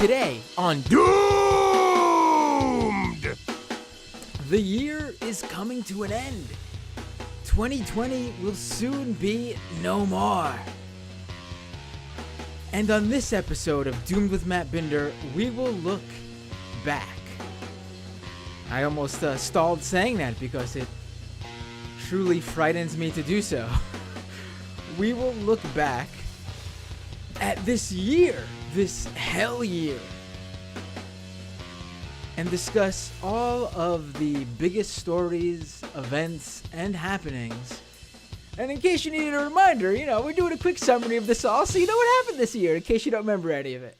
Today on Doomed! The year is coming to an end. 2020 will soon be no more. And on this episode of Doomed with Matt Binder, we will look back. I almost stalled saying that because it truly frightens me to do so. We will look back at this year, this hell year, and discuss all of the biggest stories, events, and happenings. And in case you needed a reminder, we're doing a quick summary of this all so you know what happened this year in case you don't remember any of it.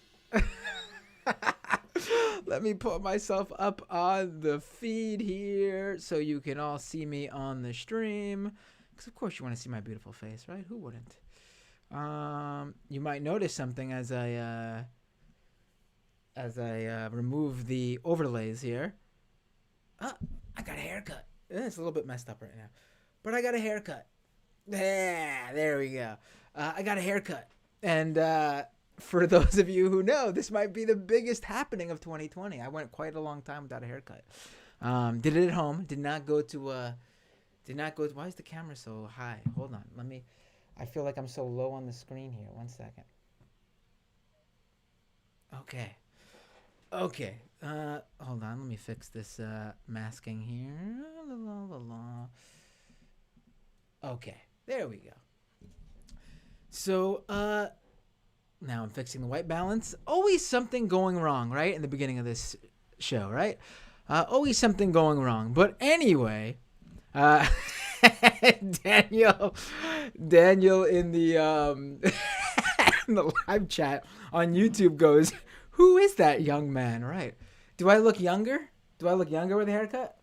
Let me put myself up on the feed here so you can all see me on the stream. Because of course you want to see my beautiful face, right? Who wouldn't? You might notice something as I remove the overlays here. I got a haircut. It's a little bit messed up right now, but I got a haircut. Yeah, there we go. I got a haircut, and for those of you who know, this might be the biggest happening of 2020. I went quite a long time without a haircut. Did it at home. Did not go to. Why is the camera so high? Hold on. I feel like I'm so low on the screen here. 1 second. Okay. Hold on. Let me fix this masking here. Okay. There we go. So, now I'm fixing the white balance. Always something going wrong, right? In the beginning of this show, right? Always something going wrong. But anyway, Daniel in the in the live chat on YouTube goes, "Who is that young man?" Right? Do I look younger? Do I look younger with a haircut?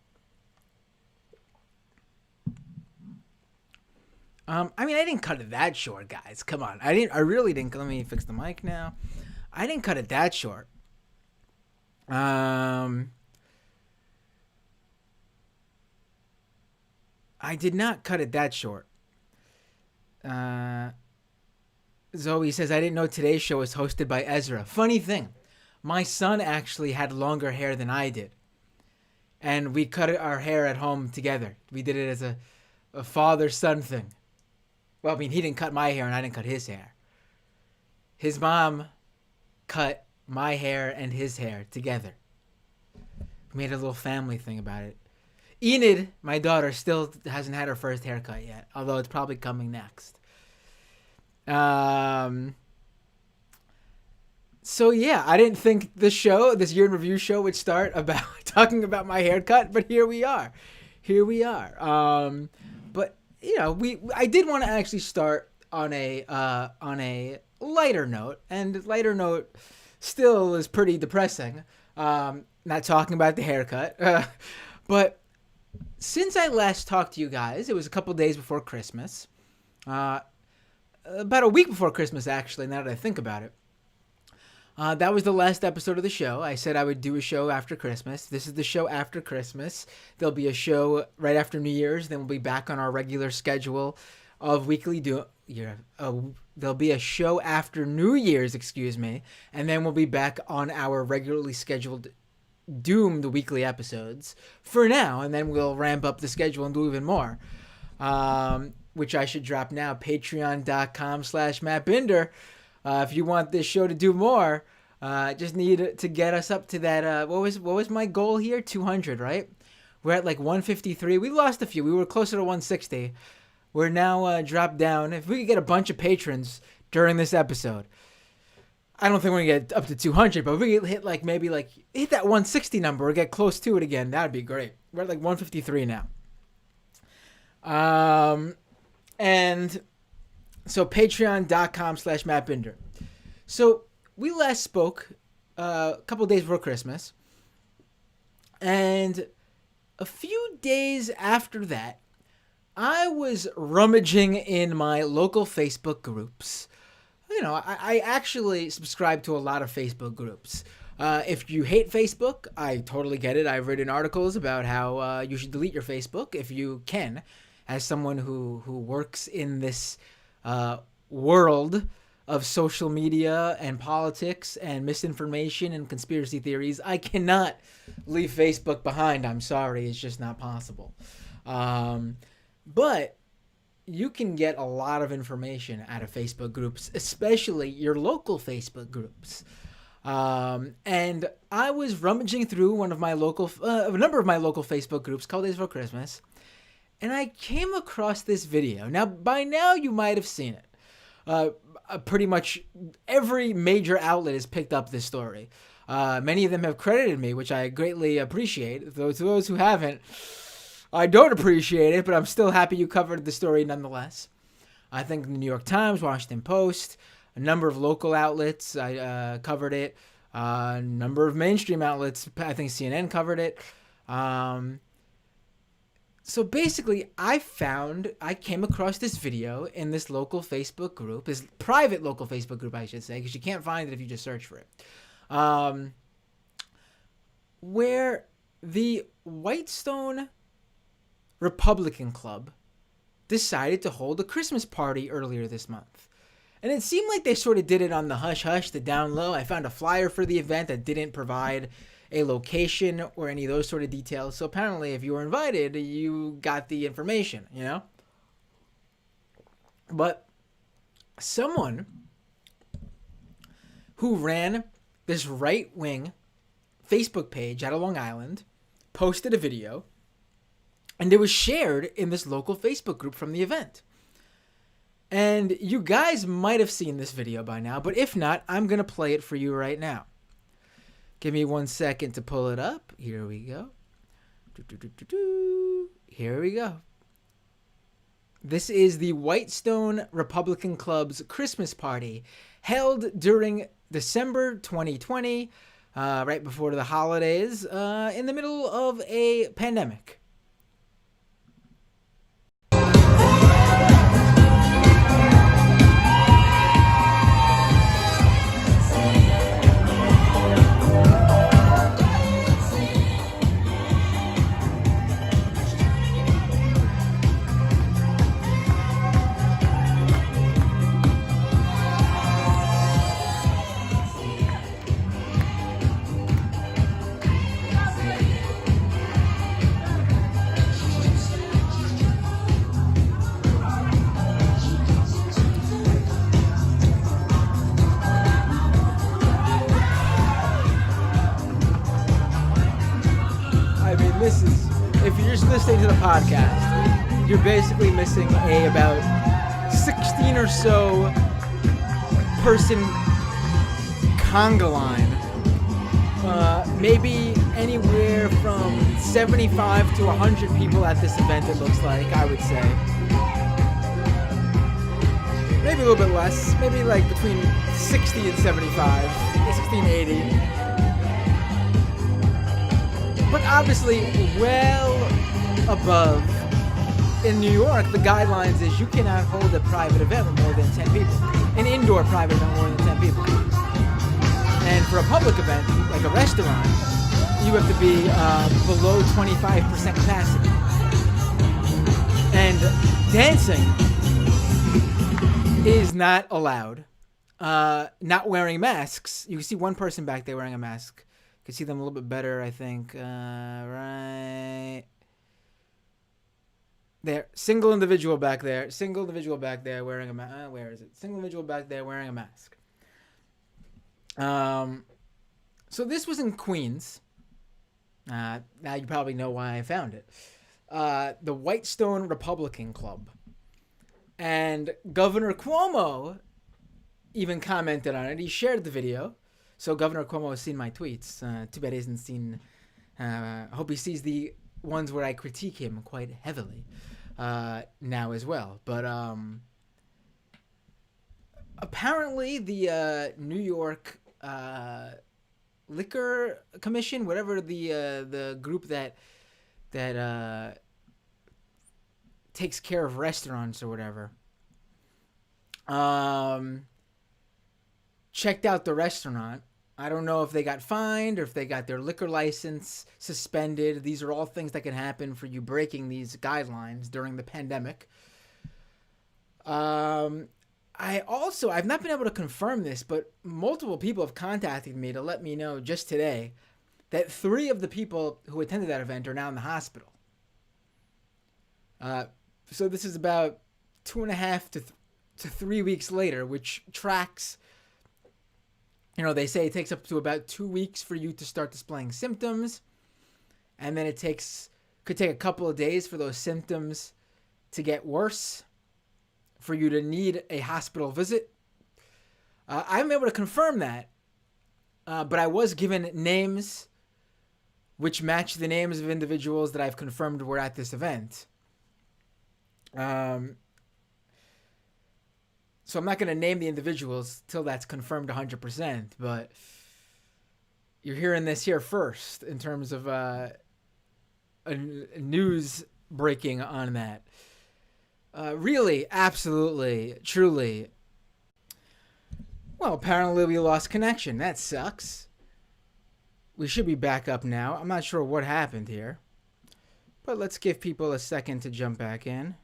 I didn't cut it that short, guys. Come on. I really didn't. Let me fix the mic now. I didn't cut it that short. I did not cut it that short. Zoe says, I didn't know today's show was hosted by Ezra. Funny thing, my son actually had longer hair than I did. And we cut our hair at home together. We did it as a father-son thing. Well, he didn't cut my hair and I didn't cut his hair. His mom cut my hair and his hair together. We made a little family thing about it. Enid, my daughter, still hasn't had her first haircut yet, although it's probably coming next. So yeah, I didn't think this year in review show would start about talking about my haircut, but here we are. But I did want to actually start on a lighter note, and lighter note still is pretty depressing. Not talking about the haircut, but since I last talked to you guys, it was a couple days before Christmas. About a week before Christmas, actually, now that I think about it. That was the last episode of the show. I said I would do a show after Christmas. This is the show after Christmas. There'll be a show right after New Year's. Then we'll be back on our regular schedule of weekly there'll be a show after New Year's, and then we'll be back on our regularly scheduled Doomed weekly episodes for now, and then we'll ramp up the schedule and do even more, which I should drop now. Patreon.com/MattBinder. If you want this show to do more, just need to get us up to that. What was my goal here? 200, right? We're at like 153. We lost a few. We were closer to 160. We're now dropped down. If we could get a bunch of patrons during this episode, I don't think we're going to get up to 200, but if we hit hit that 160 number or get close to it again, that would be great. We're at like 153 now. And so patreon.com/MattBinder. So we last spoke a couple days before Christmas, and a few days after that, I was rummaging in my local Facebook groups. I actually subscribe to a lot of Facebook groups. If you hate Facebook, I totally get it. I've written articles about how you should delete your Facebook if you can, as someone who works in this world of social media and politics and misinformation and conspiracy theories, I cannot leave Facebook behind. I'm sorry, it's just not possible. But you can get a lot of information out of Facebook groups, especially your local Facebook groups. And I was rummaging through one of my local, a number of my local Facebook groups called Days for Christmas, and I came across this video. Now, by now, you might have seen it. Pretty much every major outlet has picked up this story. Many of them have credited me, which I greatly appreciate. Though to those who haven't, I don't appreciate it, but I'm still happy you covered the story nonetheless. I think the New York Times, Washington Post, a number of local outlets covered it. A number of mainstream outlets, I think CNN covered it. So basically, I came across this video in this local Facebook group, this private local Facebook group, I should say, because you can't find it if you just search for it, where the Whitestone Republican Club decided to hold a Christmas party earlier this month. And it seemed like they sort of did it on the hush-hush, the down low. I found a flyer for the event that didn't provide a location or any of those sort of details. So apparently, if you were invited, you got the information, you know? But someone who ran this right-wing Facebook page out of Long Island posted a video, and it was shared in this local Facebook group from the event. And you guys might have seen this video by now, but if not, I'm going to play it for you right now. Give me 1 second to pull it up. Here we go. Here we go. This is the Whitestone Republican Club's Christmas party held during December 2020, right before the holidays, in the middle of a pandemic. If you're just listening to the podcast, you're basically missing about 16 or so person conga line. Maybe anywhere from 75 to 100 people at this event, it looks like, I would say. Maybe a little bit less. Maybe like between 60 and 75. 60 and 80. But obviously, well above, in New York, the guidelines is you cannot hold a private event with more than 10 people. An indoor private event with more than 10 people. And for a public event, like a restaurant, you have to be below 25% capacity. And dancing is not allowed. Not wearing masks. You can see one person back there wearing a mask. You can see them a little bit better, I think. Right there. Single individual back there. Single individual back there wearing a mask. Where is it? Single individual back there wearing a mask. So this was in Queens. Now you probably know why I found it. The Whitestone Republican Club. And Governor Cuomo even commented on it. He shared the video. So Governor Cuomo has seen my tweets. Too bad he hasn't seen... I hope he sees the ones where I critique him quite heavily now as well. But apparently the New York Liquor Commission, whatever the group that takes care of restaurants or whatever, checked out the restaurant. I don't know if they got fined or if they got their liquor license suspended. These are all things that can happen for you breaking these guidelines during the pandemic. I've not been able to confirm this, but multiple people have contacted me to let me know just today that 3 of the people who attended that event are now in the hospital. Uh, so this is about 2.5 to 3 weeks later, which tracks. They say it takes up to about 2 weeks for you to start displaying symptoms, and then could take a couple of days for those symptoms to get worse, for you to need a hospital visit. I'm able to confirm that, but I was given names which match the names of individuals that I've confirmed were at this event. So I'm not going to name the individuals till that's confirmed 100%, but you're hearing this here first in terms of a news breaking on that. Really, absolutely, truly. Well, apparently we lost connection. That sucks. We should be back up now. I'm not sure what happened here, but let's give people a second to jump back in.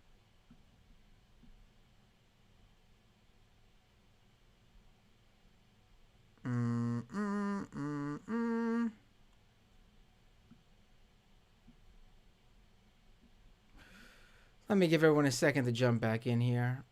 Let me give everyone a second to jump back in here.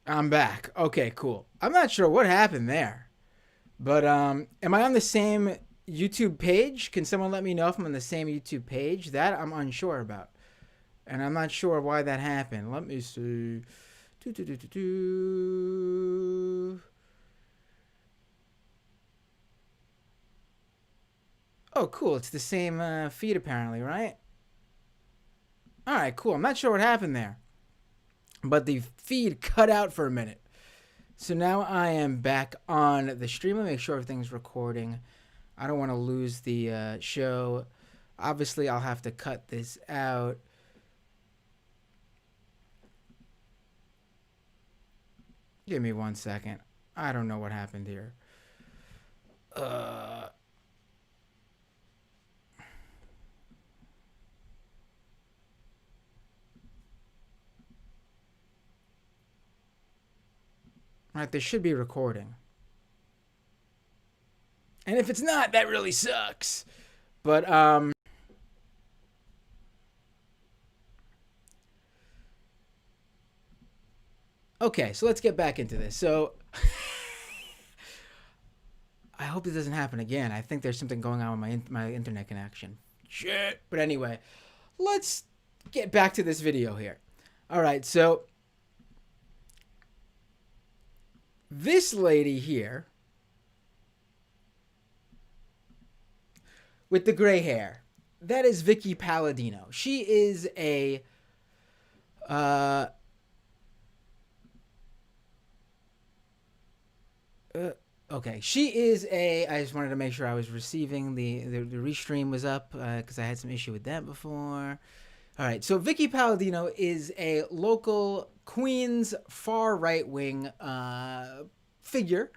I'm back. Okay, cool. I'm not sure what happened there, but am I on the same YouTube page? Can someone let me know if I'm on the same YouTube page? That I'm unsure about, and I'm not sure why that happened. Let me see. Oh, cool. It's the same feed apparently, right? All right, cool. I'm not sure what happened there, but the feed cut out for a minute. So now I am back on the stream. Let me make sure everything's recording. I don't want to lose the show. Obviously, I'll have to cut this out. Give me 1 second. I don't know what happened here. Right, this should be recording. And if it's not, that really sucks. But, okay, so let's get back into this. So, I hope this doesn't happen again. I think there's something going on with my internet connection. Shit. But anyway, let's get back to this video here. All right, so this lady here with the gray hair, that is Vicky Palladino. She is a okay, she is a. I just wanted to make sure I was receiving the restream was up because I had some issue with that before. All right, so Vicky Palladino is a local Queens far right wing figure.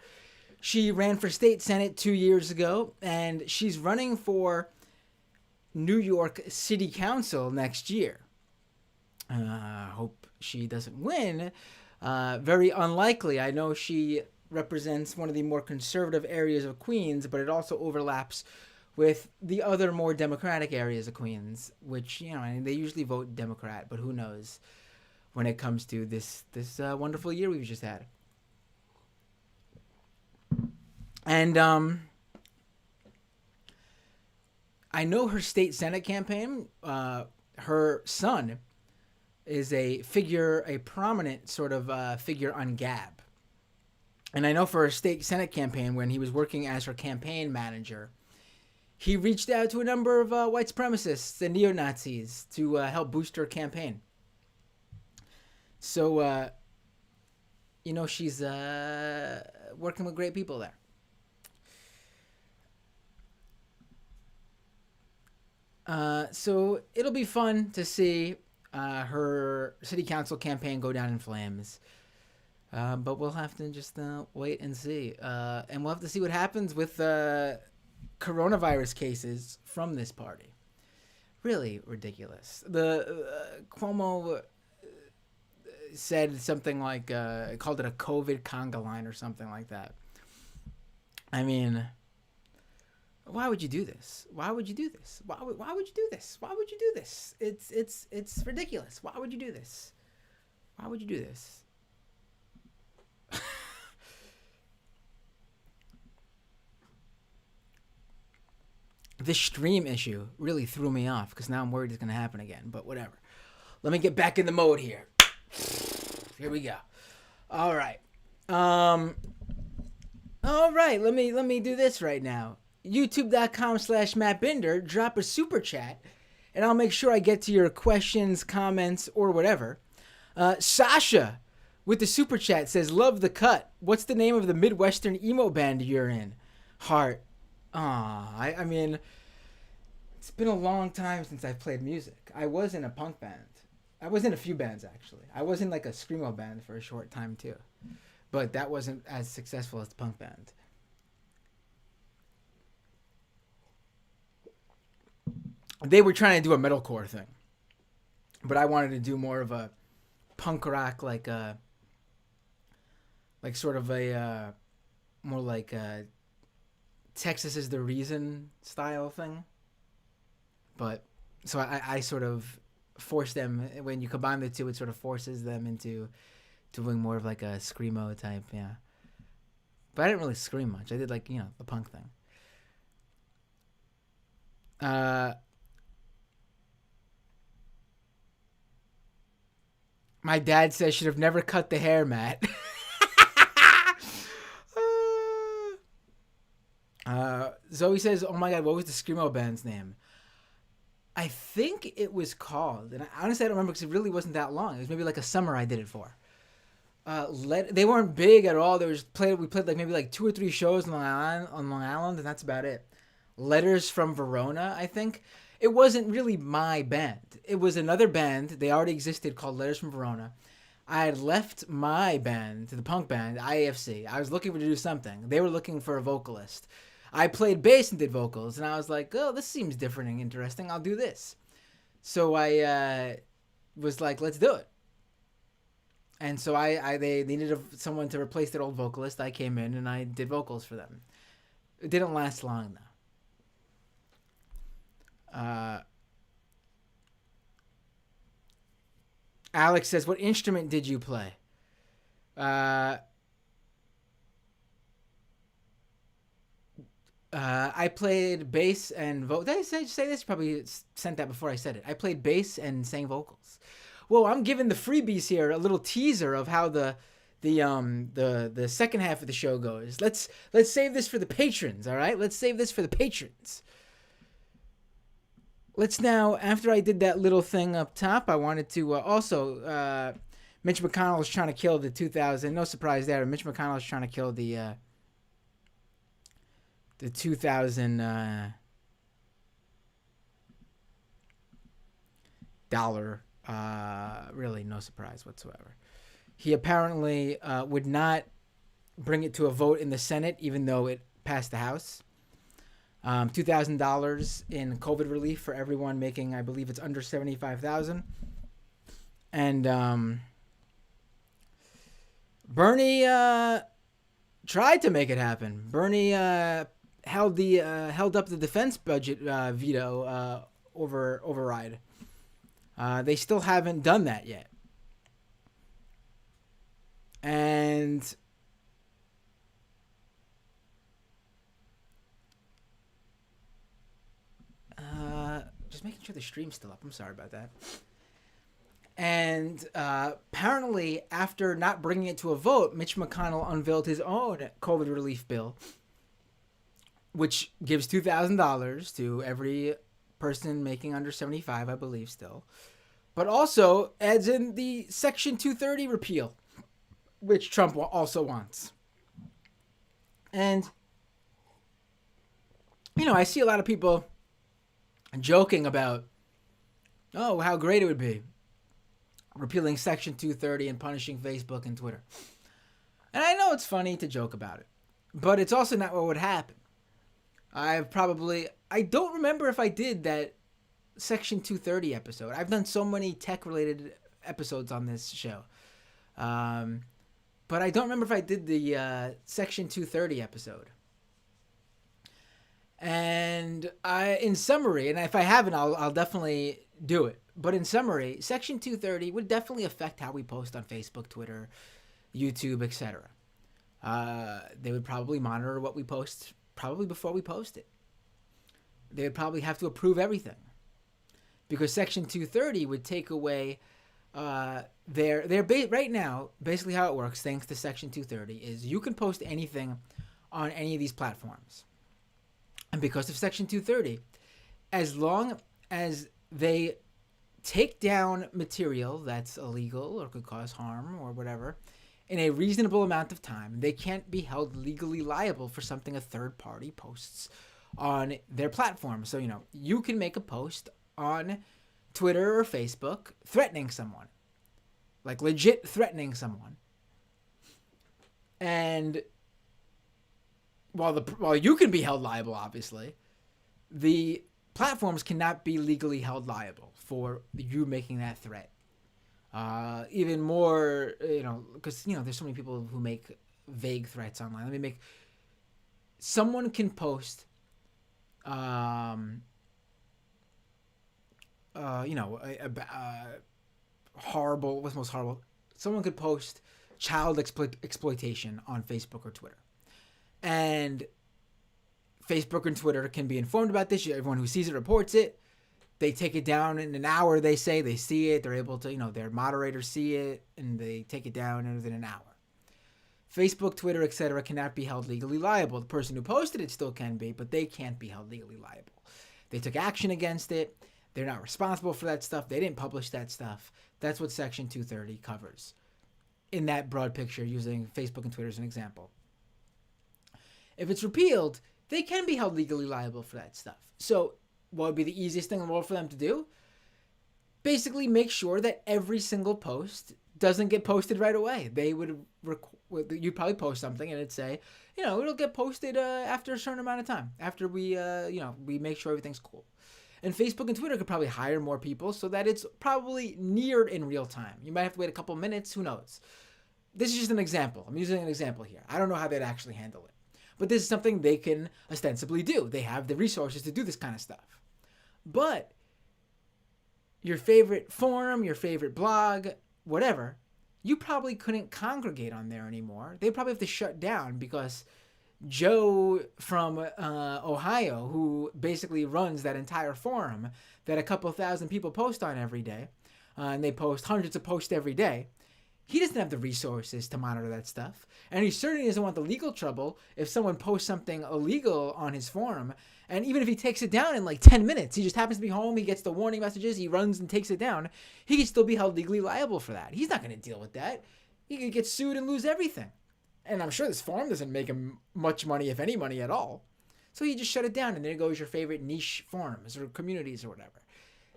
She ran for state senate 2 years ago, and she's running for New York City Council next year. Hope she doesn't win. Very unlikely. I know she represents one of the more conservative areas of Queens, but it also overlaps with the other more democratic areas of Queens, which, they usually vote Democrat, but who knows when it comes to this wonderful year we've just had. And I know her state senate campaign, her son is a prominent sort of figure on Gab. And I know for her state senate campaign, when he was working as her campaign manager, he reached out to a number of white supremacists and neo-Nazis to help boost her campaign. So, she's working with great people there. So it'll be fun to see her city council campaign go down in flames. But we'll have to just wait and see. And we'll have to see what happens with coronavirus cases from this party. Really ridiculous. The Cuomo said something like, called it a COVID conga line or something like that. I mean, why would you do this? Why would you do this? Why would you do this? Why would you do this? It's ridiculous. Why would you do this? Why would you do this? This stream issue really threw me off because now I'm worried it's going to happen again, but whatever. Let me get back in the mode here. Here we go. All right. All right. Let me do this right now. YouTube.com/MattBinder. Drop a super chat, and I'll make sure I get to your questions, comments, or whatever. Sasha with the super chat says, "Love the cut. What's the name of the Midwestern emo band you're in?" Heart. I mean, it's been a long time since I've played music. I was in a punk band. I was in a few bands, actually. I was in like a screamo band for a short time, too. But that wasn't as successful as the punk band. They were trying to do a metalcore thing. But I wanted to do more of a punk rock, like sort of a, more like a Texas is the Reason style thing. But so I sort of forced them, when you combine the two, it sort of forces them into doing more of like a screamo type, yeah. But I didn't really scream much. I did like, the punk thing. My dad says should have never cut the hair, Matt. Zoe says, "Oh my God, what was the screamo band's name?" I think it was called, and honestly I don't remember because it really wasn't that long. It was maybe like a summer I did it for. They weren't big at all. We played like maybe like 2 or 3 shows on Long Island, and that's about it. Letters from Verona, I think. It wasn't really my band. It was another band. They already existed, called Letters from Verona. I had left my band, the punk band, IAFC. I was looking to do something. They were looking for a vocalist. I played bass and did vocals, and I was like, oh, this seems different and interesting. I'll do this. So I was like, let's do it. And so they needed someone to replace their old vocalist. I came in and I did vocals for them. It didn't last long, though. Alex says, "What instrument did you play?" I played bass and vocals. Did I say this? Probably sent that before I said it. I played bass and sang vocals. Well, I'm giving the freebies here a little teaser of how the second half of the show goes. Let's save this for the patrons, all right? Let's save this for the patrons. Let's now, after I did that little thing up top, I wanted to also, Mitch McConnell is trying to kill the 2000, no surprise there, Mitch McConnell is trying to kill the 2000 dollar, really no surprise whatsoever. He apparently would not bring it to a vote in the Senate, even though it passed the House. $2,000 in COVID relief for everyone making, I believe it's under $75,000. And Bernie tried to make it happen. Bernie held up the defense budget veto override. They still haven't done that yet. And just making sure the stream's still up. I'm sorry about that. And apparently, after not bringing it to a vote, Mitch McConnell unveiled his own COVID relief bill, which gives $2,000 to every person making under 75, I believe still. But also adds in the Section 230 repeal, which Trump also wants. And, I see a lot of people joking about, oh, how great it would be repealing Section 230 and punishing Facebook and Twitter. And I know it's funny to joke about it, but it's also not what would happen. I don't remember if I did that Section 230 episode. I've done so many tech related episodes on this show. Um, but I don't remember if I did the Section 230 episode. And in summary, and if I haven't, I'll definitely do it. But in summary, Section 230 would definitely affect how we post on Facebook, Twitter, YouTube, etc. They would probably monitor what we post probably before we post it. They would probably have to approve everything. Because Section 230 would take away right now, basically how it works, thanks to Section 230, is you can post anything on any of these platforms. And because of Section 230, as long as they take down material that's illegal or could cause harm or whatever in a reasonable amount of time, they can't be held legally liable for something a third party posts on their platform. So, you can make a post on Twitter or Facebook threatening someone, like legit threatening someone. And while you can be held liable, obviously, the platforms cannot be legally held liable for you making that threat. Even more, because, there's so many people who make vague threats online. Someone can post, horrible, what's most horrible? Someone could post child exploitation on Facebook or Twitter. And Facebook and Twitter can be informed about this. Everyone who sees it reports it. They take it down in an hour, they say. They see it. They're able to, their moderators see it, and they take it down within an hour. Facebook, Twitter, etc. cannot be held legally liable. The person who posted it still can be, but they can't be held legally liable. They took action against it. They're not responsible for that stuff. They didn't publish that stuff. That's what Section 230 covers in that broad picture, using Facebook and Twitter as an example. If it's repealed, they can be held legally liable for that stuff. So what would be the easiest thing in the world for them to do? Basically make sure that every single post doesn't get posted right away. You'd probably post something and it'd say, it'll get posted after a certain amount of time, after we make sure everything's cool. And Facebook and Twitter could probably hire more people so that it's probably near in real time. You might have to wait a couple minutes, who knows? This is just an example. I'm using an example here. I don't know how they'd actually handle it. But this is something they can ostensibly do. They have the resources to do this kind of stuff. But your favorite forum, your favorite blog, whatever, you probably couldn't congregate on there anymore. They probably have to shut down because Joe from Ohio, who basically runs that entire forum that a couple thousand people post on every day, and they post hundreds of posts every day, he doesn't have the resources to monitor that stuff. And he certainly doesn't want the legal trouble if someone posts something illegal on his forum. And even if he takes it down in like 10 minutes, he just happens to be home, he gets the warning messages, he runs and takes it down, he could still be held legally liable for that. He's not going to deal with that. He could get sued and lose everything. And I'm sure this forum doesn't make him much money, if any money at all. So he just shut it down, and there goes your favorite niche forums or communities or whatever.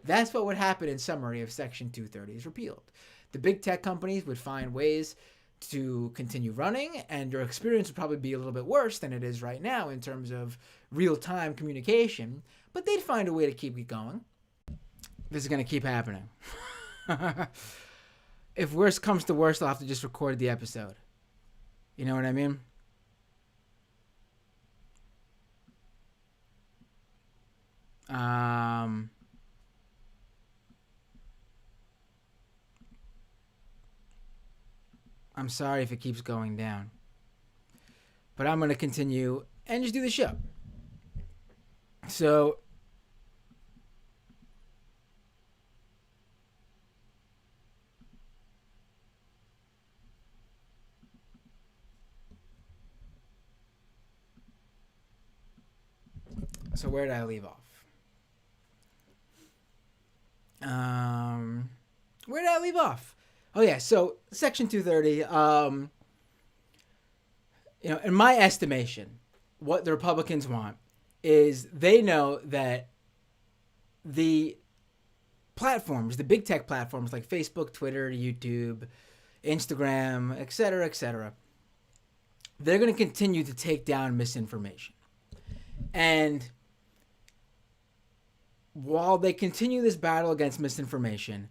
That's what would happen in summary if Section 230 is repealed. The big tech companies would find ways to continue running, and your experience would probably be a little bit worse than it is right now in terms of real-time communication, but they'd find a way to keep it going. This is going to keep happening. If worst comes to worst, I'll have to just record the episode. You know what I mean? I'm sorry if it keeps going down. But I'm going to continue and just do the show. So where did I leave off? Where did I leave off? Oh yeah, so Section 230, in my estimation, what the Republicans want is they know that the platforms, the big tech platforms like Facebook, Twitter, YouTube, Instagram, etc., they're going to continue to take down misinformation. And while they continue this battle against misinformation,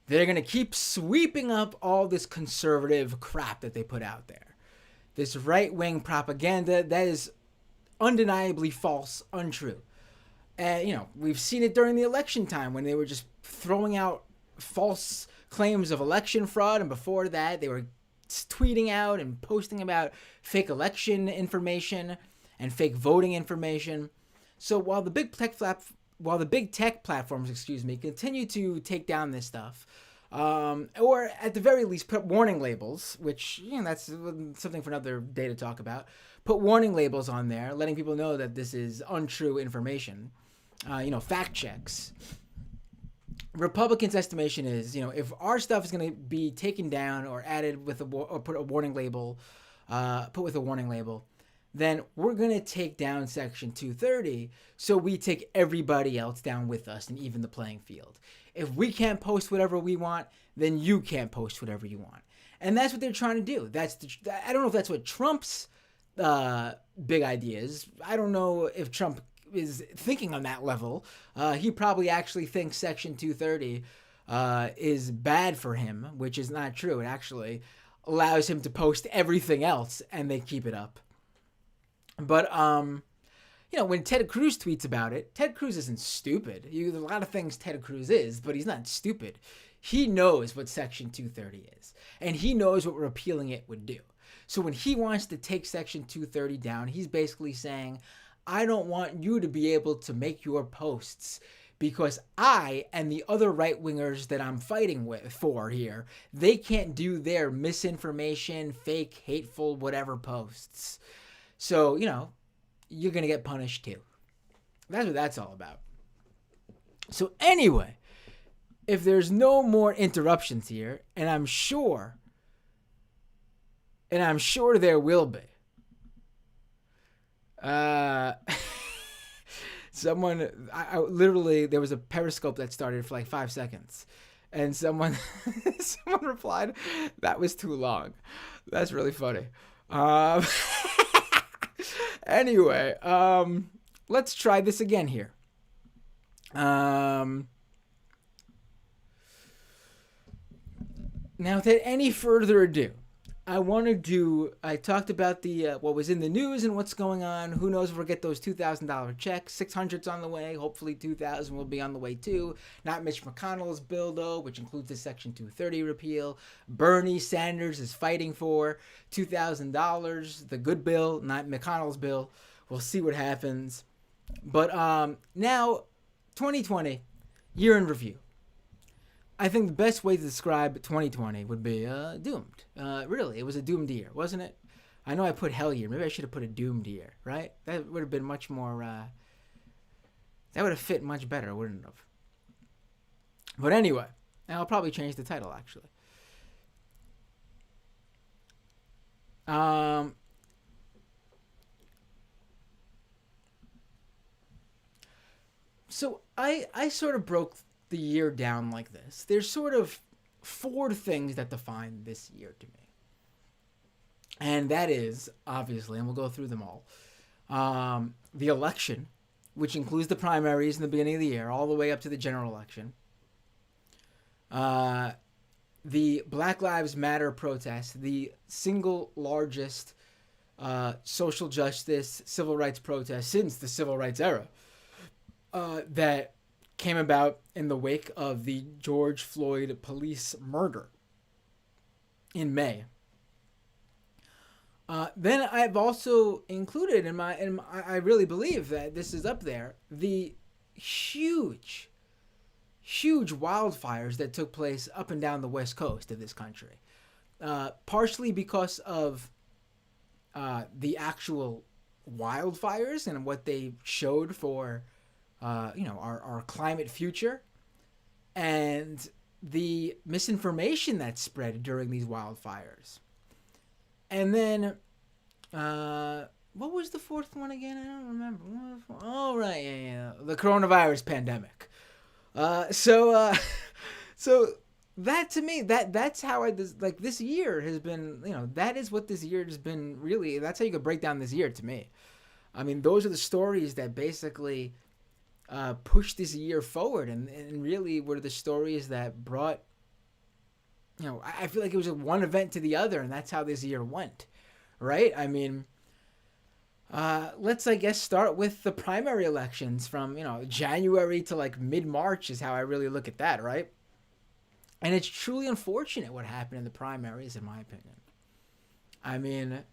they're going to keep sweeping up all this conservative crap that they put out there. This right-wing propaganda that is undeniably false, untrue. And, we've seen it during the election time when they were just throwing out false claims of election fraud. And before that, they were tweeting out and posting about fake election information and fake voting information. So while the big tech platforms, continue to take down this stuff, or at the very least put warning labels, which that's something for another day to talk about. Put warning labels on there, letting people know that this is untrue information. Fact checks. Republicans' estimation is, if our stuff is going to be taken down or added with or put a warning label, then we're going to take down Section 230 so we take everybody else down with us and even the playing field. If we can't post whatever we want, then you can't post whatever you want. And that's what they're trying to do. I don't know if that's what Trump's big idea is. I don't know if Trump is thinking on that level. He probably actually thinks Section 230 is bad for him, which is not true. It actually allows him to post everything else and they keep it up. But, when Ted Cruz tweets about it, Ted Cruz isn't stupid. There's a lot of things Ted Cruz is, but he's not stupid. He knows what Section 230 is, and he knows what repealing it would do. So when he wants to take Section 230 down, he's basically saying, I don't want you to be able to make your posts because I and the other right-wingers that I'm fighting for here, they can't do their misinformation, fake, hateful, whatever posts. So, you're going to get punished too. That's what that's all about. So anyway, if there's no more interruptions here, and I'm sure there will be. Someone, I literally, there was a Periscope that started for like 5 seconds. And someone replied, that was too long. That's really funny. Anyway, let's try this again here. Now, without any further ado, I talked about the what was in the news and what's going on. Who knows if we'll get those $2,000 checks. 600's on the way. Hopefully 2,000 will be on the way too. Not Mitch McConnell's bill, though, which includes the Section 230 repeal. Bernie Sanders is fighting for $2,000. The good bill, not McConnell's bill. We'll see what happens. But now, 2020, year in review. I think the best way to describe 2020 would be doomed. Really, it was a doomed year, wasn't it? I know I put hell year. Maybe I should have put a doomed year, right? That would have been much more... that would have fit much better, wouldn't it have? But anyway, I'll probably change the title, actually. So I sort of broke the year down like this. There's sort of 4 things that define this year to me. And that is, obviously, and we'll go through them all, the election, which includes the primaries in the beginning of the year, all the way up to the general election. The Black Lives Matter protest, the single largest social justice, civil rights protest since the civil rights era, that came about in the wake of the George Floyd police murder in May. Then I've also included I really believe that this is up there, the huge wildfires that took place up and down the west coast of this country. Partially because of the actual wildfires and what they showed for our climate future, and the misinformation that spread during these wildfires. And then, what was the 4th one again? I don't remember. Oh, right, yeah. The coronavirus pandemic. So that to me, that's how like this year has been. That is what this year has been. Really, that's how you could break down this year to me. I mean, those are the stories that basically pushed this year forward, and really were the stories that brought. I feel like it was one event to the other, and that's how this year went, right? I mean, let's I guess start with the primary elections from January to like mid March is how I really look at that, right? And it's truly unfortunate what happened in the primaries, in my opinion. I mean,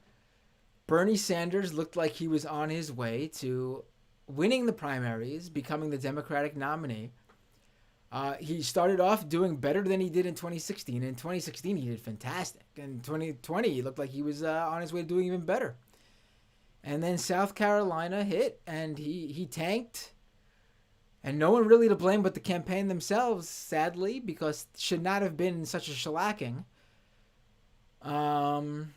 Bernie Sanders looked like he was on his way to winning the primaries, becoming the Democratic nominee. He started off doing better than he did in 2016. In 2016, he did fantastic. In 2020, he looked like he was on his way to doing even better. And then South Carolina hit, and he tanked. And no one really to blame but the campaign themselves, sadly, because it should not have been such a shellacking. And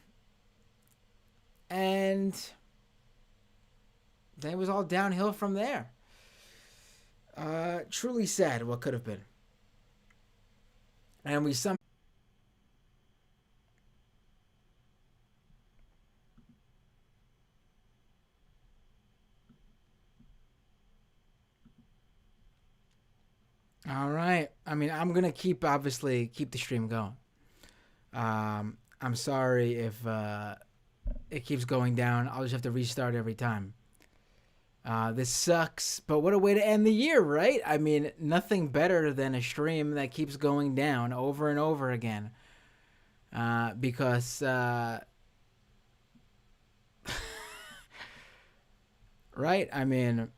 then it was all downhill from there. Truly sad what could have been. And we some. All right. I mean, I'm gonna obviously keep the stream going. I'm sorry if it keeps going down. I'll just have to restart every time. This sucks, but what a way to end the year, right? I mean, nothing better than a stream that keeps going down over and over again. Because, right? I mean,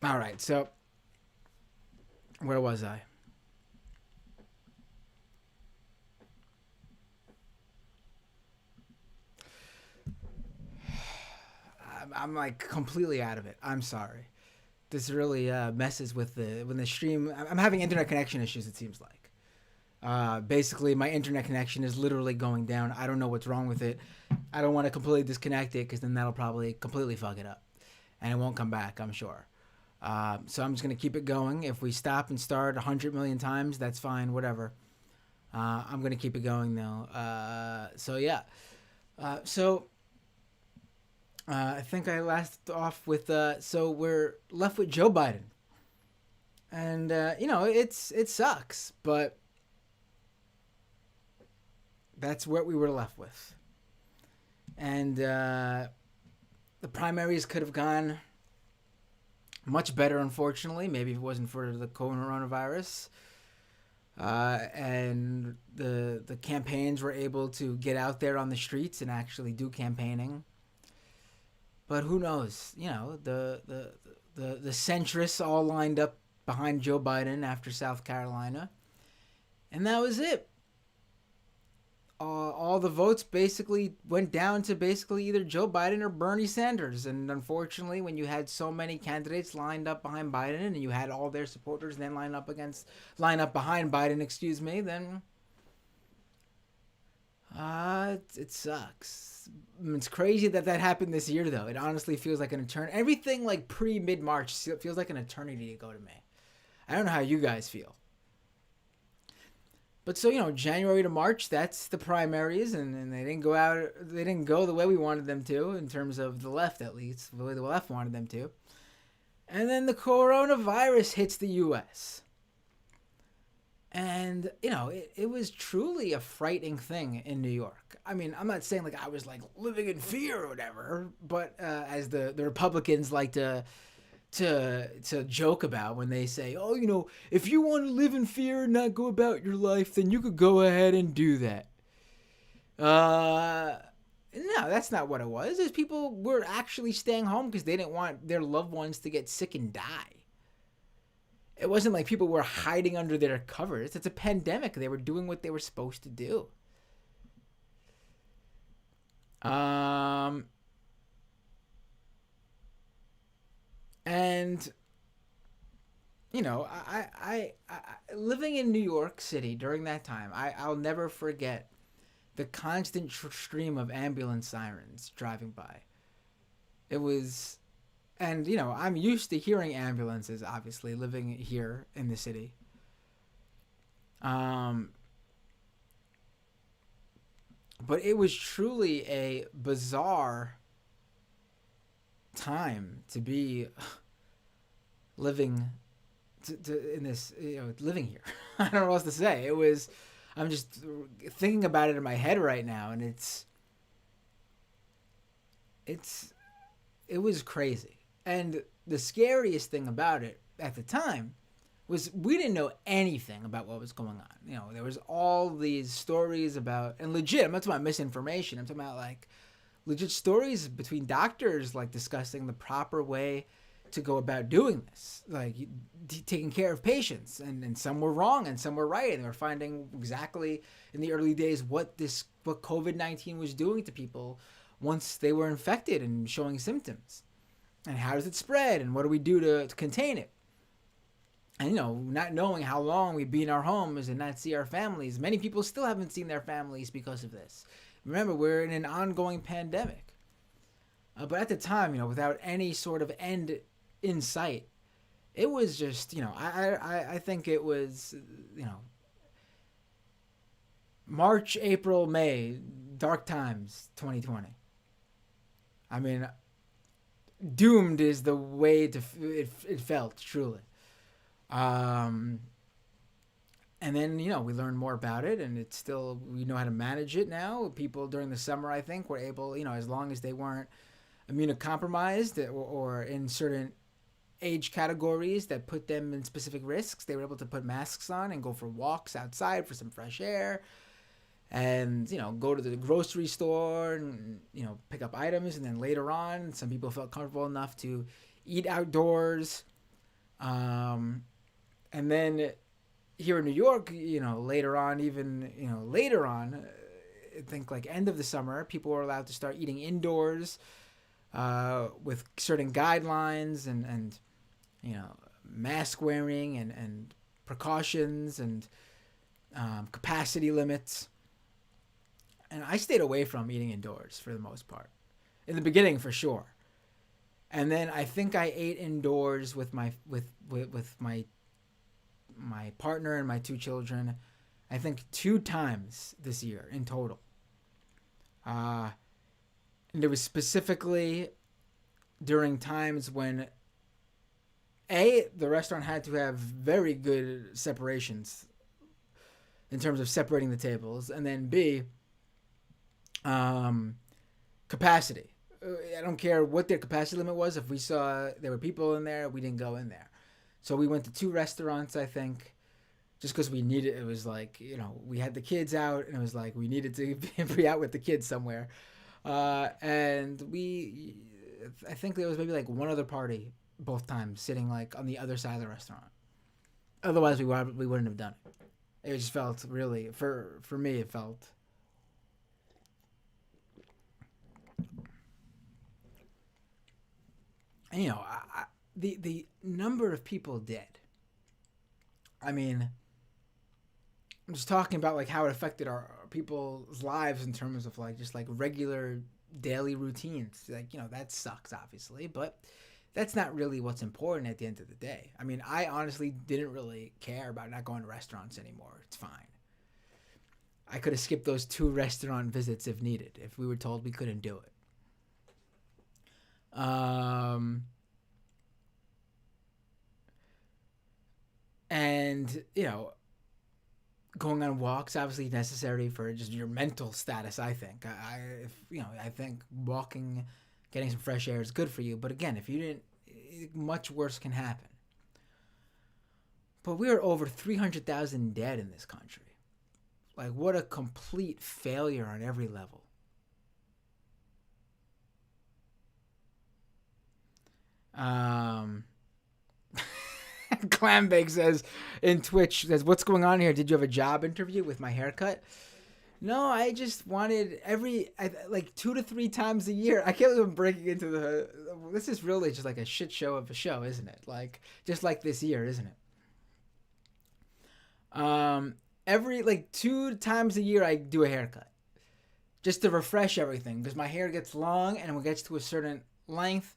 all right, so where was I? I'm like completely out of it. I'm sorry. This really messes with when the stream. I'm having internet connection issues. It seems like. Basically, my internet connection is literally going down. I don't know what's wrong with it. I don't want to completely disconnect it because then that'll probably completely fuck it up, and it won't come back, I'm sure. So I'm just gonna keep it going. If we stop and start 100 million times, that's fine. Whatever. I'm gonna keep it going though. So yeah. So I think I last off with so we're left with Joe Biden, and it sucks, but that's what we were left with, and the primaries could have gone much better, unfortunately. Maybe if it wasn't for the coronavirus, and the campaigns were able to get out there on the streets and actually do campaigning. But who knows? The centrists all lined up behind Joe Biden after South Carolina, and that was it. All the votes basically went down to basically either Joe Biden or Bernie Sanders. And unfortunately, when you had so many candidates lined up behind Biden, and you had all their supporters then line up behind Biden, then it sucks. It's crazy that happened this year, though. It honestly feels like an eternity. Everything like mid March feels like an eternity ago to me. I don't know how you guys feel. But so, January to March, that's the primaries, and they didn't go out. They didn't go the way we wanted them to, in terms of the left, at least the way the left wanted them to. And then the coronavirus hits the U.S. And, it was truly a frightening thing in New York. I mean, I'm not saying like I was like living in fear or whatever, but as the Republicans like to joke about when they say, oh, if you want to live in fear and not go about your life, then you could go ahead and do that. No, that's not what it was. Is people were actually staying home because they didn't want their loved ones to get sick and die. It wasn't like people were hiding under their covers. It's a pandemic. They were doing what they were supposed to do. And I living in New York City during that time, I'll never forget the constant stream of ambulance sirens driving by. It was, and I'm used to hearing ambulances, obviously, living here in the city. But it was truly a bizarre time to be living in this, living here. I don't know what else to say. I'm just thinking about it in my head right now, and it was crazy. And the scariest thing about it at the time was we didn't know anything about what was going on. There was all these stories about, and legit, I'm not talking about misinformation. I'm talking about like legit stories between doctors, like discussing the proper way to go about doing this, like taking care of patients, and some were wrong and some were right, and they were finding exactly in the early days what COVID-19 was doing to people once they were infected and showing symptoms, and how does it spread, and what do we do to contain it. And not knowing how long we'd be in our homes and not see our families. Many people still haven't seen their families because of this. Remember, we're in an ongoing pandemic. But at the time, without any sort of end in sight, it was just, I think it was, March, April, May, dark times, 2020. I mean, doomed is the way it felt, truly. And then, we learned more about it, and it's still, we know how to manage it now. People during the summer, I think, were able, as long as they weren't immunocompromised or in certain age categories that put them in specific risks, they were able to put masks on and go for walks outside for some fresh air, and go to the grocery store and pick up items. And then later on, some people felt comfortable enough to eat outdoors. And then here in New York, later on, I think like end of the summer, people were allowed to start eating indoors, with certain guidelines and mask wearing and precautions and capacity limits. And I stayed away from eating indoors for the most part. In the beginning, for sure. And then I think I ate indoors with my partner and my 2 children, I think 2 times this year in total. And it was specifically during times when the restaurant had to have very good separations in terms of separating the tables, and then B, capacity. I don't care what their capacity limit was. If we saw there were people in there, we didn't go in there. So we went to 2 restaurants, I think, just because we needed. It was like, we had the kids out, and it was like we needed to be out with the kids somewhere. And I think there was maybe like one other party both times sitting like on the other side of the restaurant. Otherwise, we wouldn't have done it. It just felt really, for me, it felt. And, the number of people dead. I mean, I'm just talking about like how it affected our people's lives in terms of like just like regular daily routines. Like, that sucks, obviously, but that's not really what's important at the end of the day. I mean, I honestly didn't really care about not going to restaurants anymore. It's fine. I could have skipped those 2 restaurant visits if needed, if we were told we couldn't do it. And, going on walks, obviously necessary for just your mental status, I think. I think walking, getting some fresh air is good for you. But again, if you didn't, much worse can happen. But we are over 300,000 dead in this country. Like, what a complete failure on every level. Clambake says in Twitch, what's going on here? Did you have a job interview with my haircut? No, I just wanted like 2 to 3 times a year. I can't believe I'm breaking into this is really just like a shit show of a show, isn't it? Like, just like this year, isn't it? Every like 2 times a year I do a haircut. just to refresh everything, because my hair gets long, and when it gets to a certain length,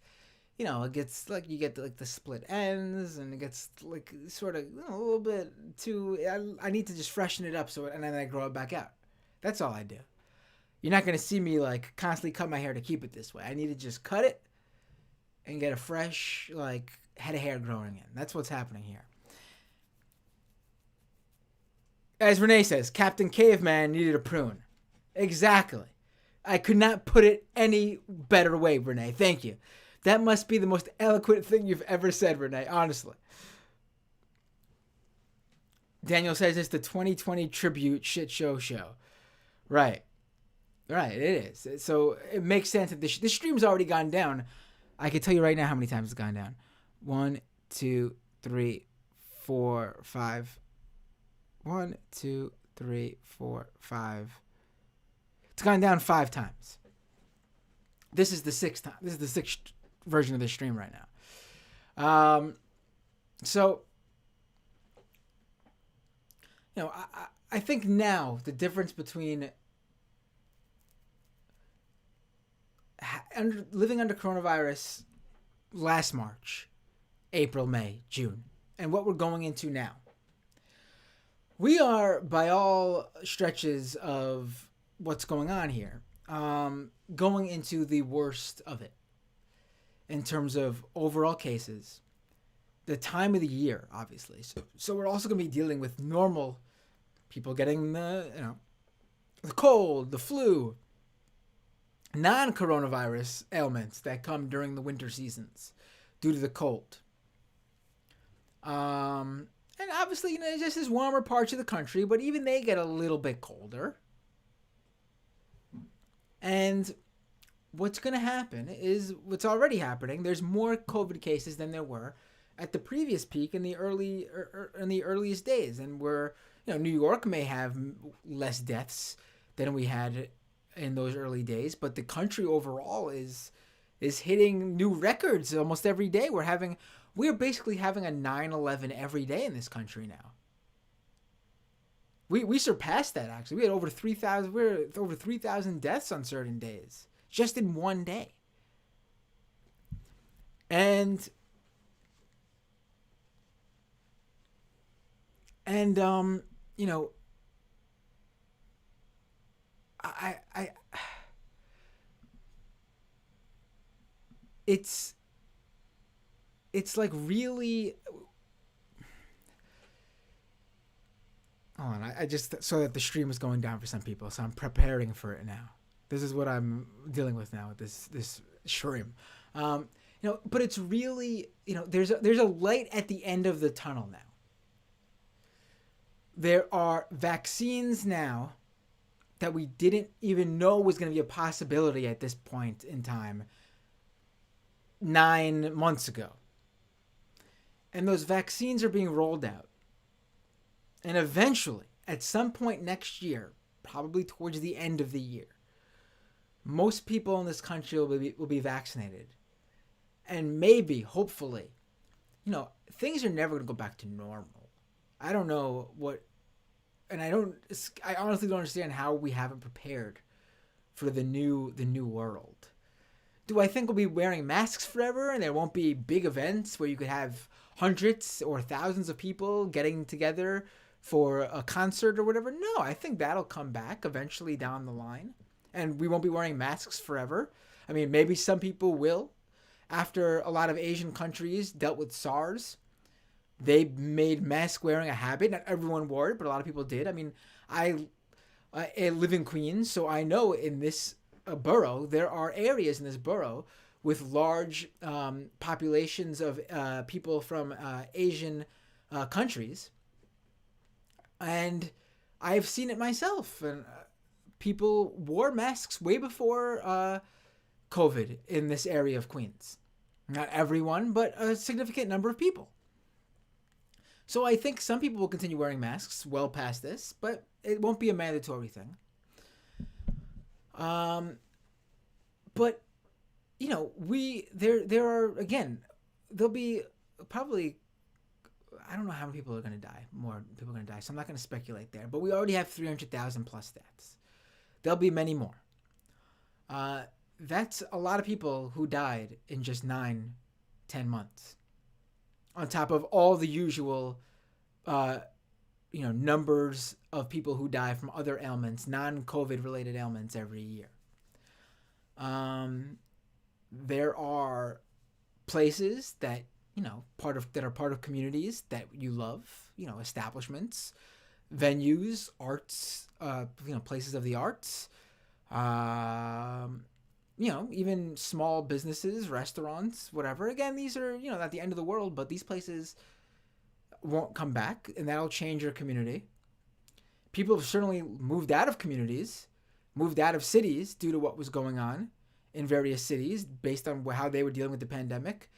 it gets like you get like the split ends, and it gets like sort of a little bit too. I need to just freshen it up, and then I grow it back out. That's all I do. You're not gonna see me like constantly cut my hair to keep it this way. I need to just cut it and get a fresh like head of hair growing in. That's what's happening here. As Renee says, Captain Caveman needed a prune. Exactly. I could not put it any better way, Renee. Thank you. That must be the most eloquent thing you've ever said, Renee, honestly. Daniel says it's the 2020 tribute shit show. Right. Right, it is. So it makes sense that this stream's already gone down. I can tell you right now how many times it's gone down. 1, 2, 3, 4, 5. 1, 2, 3, 4, 5. It's gone down 5 times. This is the 6th time. This is the 6th version of this stream right now. So, I think now the difference between living under coronavirus last March, April, May, June, and what we're going into now. We are, by all stretches of what's going on here, going into the worst of it in terms of overall cases, the time of the year, obviously. So we're also going to be dealing with normal people getting the cold, the flu, non-coronavirus ailments that come during the winter seasons due to the cold. And obviously, just as warmer parts of the country, but even they get a little bit colder. And what's going to happen is what's already happening. There's more COVID cases than there were at the previous peak in the earliest days. And New York may have less deaths than we had in those early days, but the country overall is hitting new records almost every day. We're basically having a 9/11 every day in this country now. We surpassed that, actually. We had over 3,000. We're over 3,000 deaths on certain days, just in one day. And it's like really. Hold on, I just saw that the stream was going down for some people, so I'm preparing for it now. This is what I'm dealing with now with this stream. But it's really, there's a light at the end of the tunnel now. There are vaccines now that we didn't even know was going to be a possibility at this point in time 9 months ago. And those vaccines are being rolled out. And eventually, at some point next year, probably towards the end of the year, most people in this country will be vaccinated. And maybe, hopefully, things are never going to go back to normal. I don't know what, and I honestly don't understand how we haven't prepared for the new world. Do I think we'll be wearing masks forever and there won't be big events where you could have hundreds or thousands of people getting together for a concert or whatever? No, I think that'll come back eventually down the line. And we won't be wearing masks forever. I mean, maybe some people will. After a lot of Asian countries dealt with SARS, they made mask wearing a habit. Not everyone wore it, but a lot of people did. I mean, I live in Queens, so I know in this borough, there are areas in this borough with large populations of people from Asian countries. And I've seen it myself. And people wore masks way before COVID in this area of Queens. Not everyone, but a significant number of people. So I think some people will continue wearing masks well past this, but it won't be a mandatory thing. But there are, again, there'll be probably, I don't know how many people are going to die. More people are going to die, so I'm not going to speculate there. But we already have 300,000 plus deaths. There'll be many more. Uh, that's a lot of people who died in just 9, 10 months. On top of all the usual, uh, numbers of people who die from other ailments, non-COVID related ailments every year. Um, there are places that that are part of communities that you love. Establishments, venues, arts. Places of the arts. Um, even small businesses, restaurants, whatever. Again, these are not the end of the world, but these places won't come back, and that'll change your community. People have certainly moved out of communities, moved out of cities due to what was going on in various cities based on how they were dealing with the pandemic.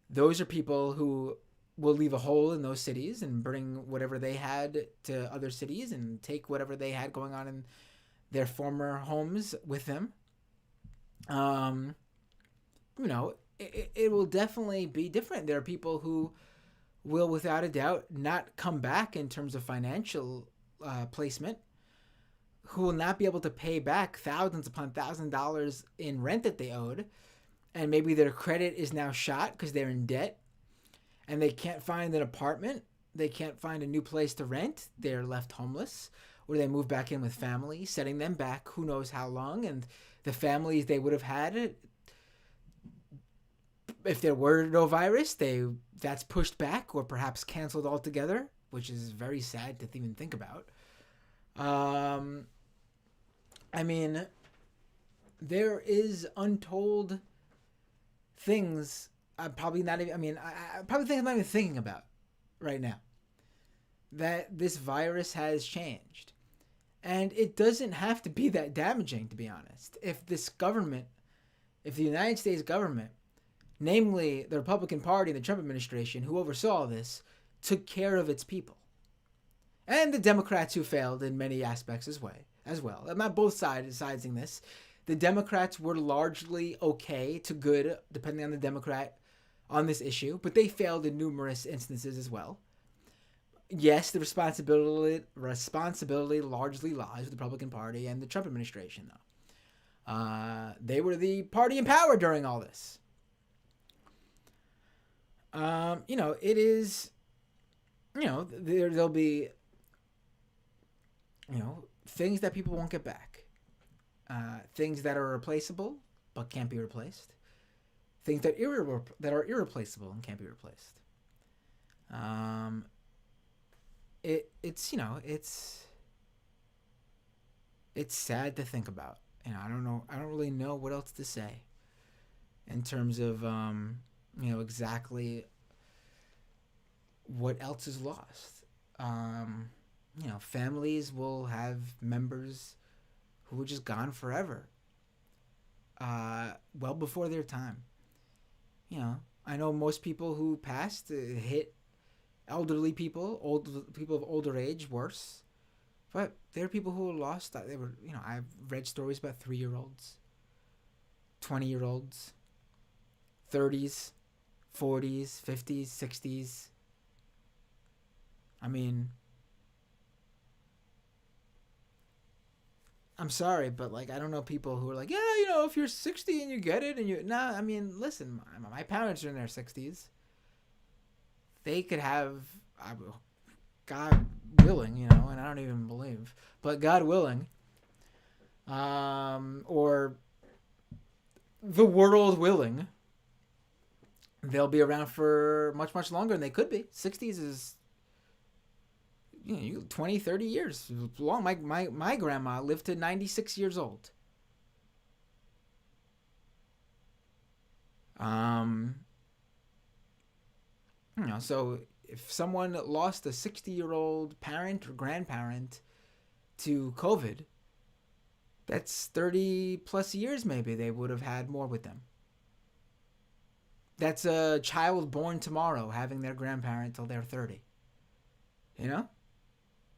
Those are people who will leave a hole in those cities and bring whatever they had to other cities and take whatever they had going on in their former homes with them. Um, it will definitely be different. There are people who will, without a doubt, not come back in terms of financial placement, who will not be able to pay back thousands upon $1,000 in rent that they owed, and maybe their credit is now shot because they're in debt, and they can't find an apartment, they can't find a new place to rent, they're left homeless, or they move back in with family, setting them back who knows how long, and the families they would have had, if there were no virus, that's pushed back or perhaps canceled altogether, which is very sad to even think about. I mean, there is untold things I'm probably not even. I mean, I probably think I'm not even thinking about right now. That this virus has changed, and it doesn't have to be that damaging, to be honest. If the United States government, namely the Republican Party and the Trump administration, who oversaw this, took care of its people, and the Democrats who failed in many aspects as well. I'm not both sides in this. The Democrats were largely okay to good, depending on the Democrat, on this issue, but they failed in numerous instances as well. Yes, the responsibility largely lies with the Republican Party and the Trump administration, though. They were the party in power during all this. It is, there'll be, things that people won't get back. Things that are replaceable but can't be replaced. Things that are irreplaceable and can't be replaced. It's sad to think about, and I don't really know what else to say in terms of exactly what else is lost. Families will have members who were just gone forever, well before their time. I know most people who passed hit elderly people, people of older age worse. But there are people who lost. They were, I've read stories about 3-year-olds, 20-year-olds, 30s, 40s, 50s, 60s. I mean, I'm sorry, but I don't know people who are like, yeah, if you're 60 and you get it, and I mean, listen, my parents are in their 60s. They could have, God willing, and I don't even believe, but God willing, or the world willing, they'll be around for much, much longer than they could be. 60s is, 20, 30 years long. My grandma lived to 96 years old. So if someone lost a 60-year-old parent or grandparent to COVID, that's 30 plus years maybe they would have had more with them. That's a child born tomorrow having their grandparent till they're 30.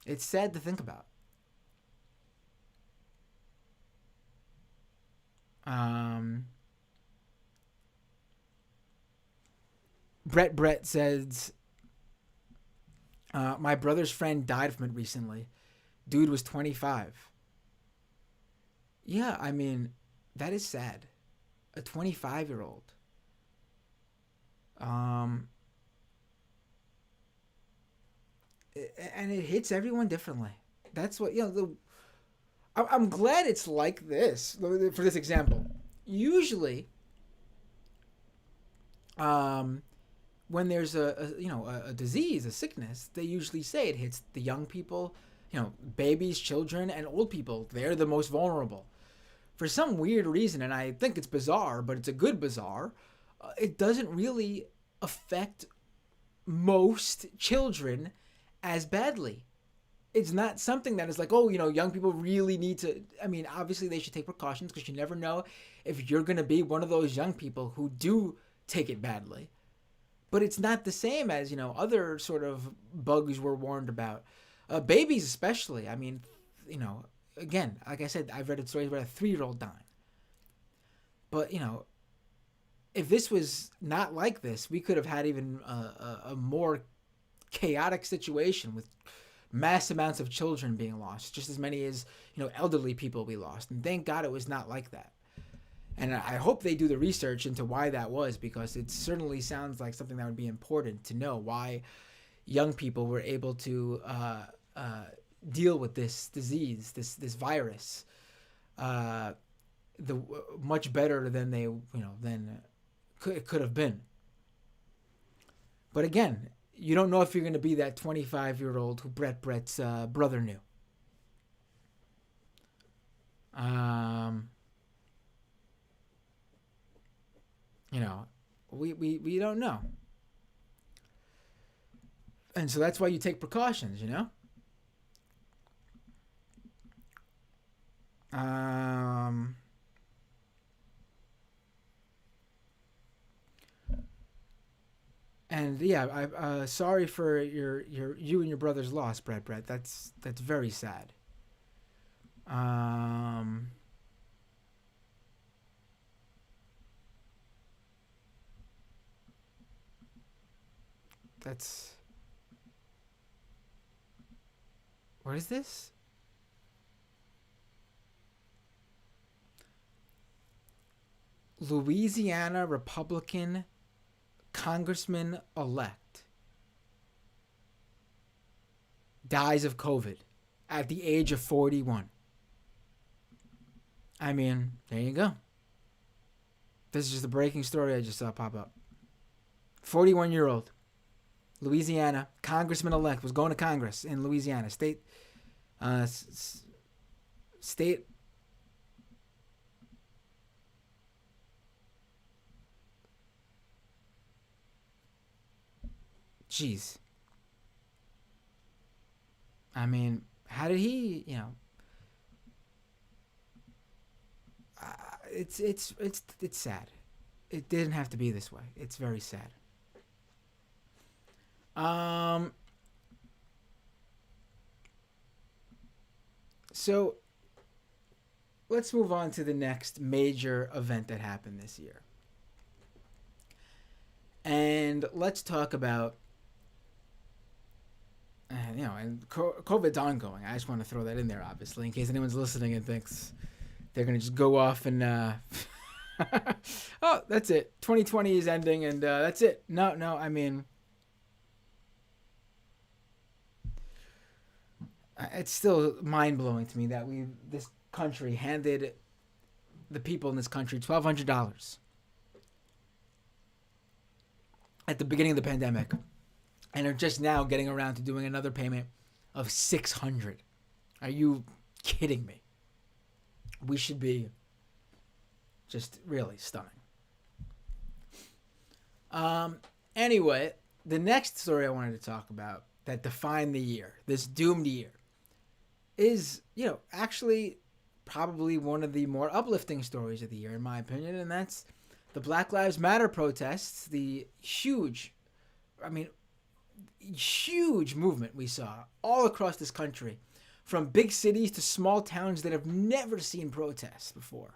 It's sad to think about. Brett says, my brother's friend died from it recently. Dude was 25. Yeah, I mean, That is sad. A 25-year-old. Um, and it hits everyone differently. That's what, I'm glad it's like this. For this example, usually, um, when there's a disease, a sickness, they usually say it hits the young people, babies, children, and old people. They're the most vulnerable. For some weird reason, and I think it's bizarre, but it's a good bizarre, it doesn't really affect most children as badly. It's not something that is like, oh, young people really need to. I mean, obviously they should take precautions because you never know if you're going to be one of those young people who do take it badly. But it's not the same as, other sort of bugs we're warned about. Babies, especially. I mean, again, like I said, I've read stories about a 3-year-old dying. But, if this was not like this, we could have had even a more chaotic situation with mass amounts of children being lost, just as many as, elderly people we lost. And thank God it was not like that. And I hope they do the research into why that was, because it certainly sounds like something that would be important to know, why young people were able to deal with this disease, this virus, much better than they than it could have been. But again, you don't know if you're going to be that 25-year-old who Brett's brother knew. We don't know. And so that's why you take precautions, And yeah, I sorry for you and your brother's loss, Brett. That's very sad. Um, that's what is this? Louisiana Republican Congressman elect dies of COVID at the age of 41. I mean, there you go. This is just a breaking story I just saw pop up. 41-year-old Louisiana Congressman elect was going to Congress in Louisiana state. Jeez. I mean, how did he? It's sad. It didn't have to be this way. It's very sad. So let's move on to the next major event that happened this year. And let's talk about, and COVID's ongoing. I just want to throw that in there, obviously, in case anyone's listening and thinks they're going to just go off and, oh, that's it. 2020 is ending and that's it. No, I mean, it's still mind-blowing to me that this country handed the people in this country $1,200 at the beginning of the pandemic, and are just now getting around to doing another payment of $600. Are you kidding me? We should be just really stunning. Anyway, the next story I wanted to talk about that defined the year, this doomed year, is, actually probably one of the more uplifting stories of the year, in my opinion, and that's the Black Lives Matter protests, the huge movement we saw all across this country, from big cities to small towns that have never seen protests before,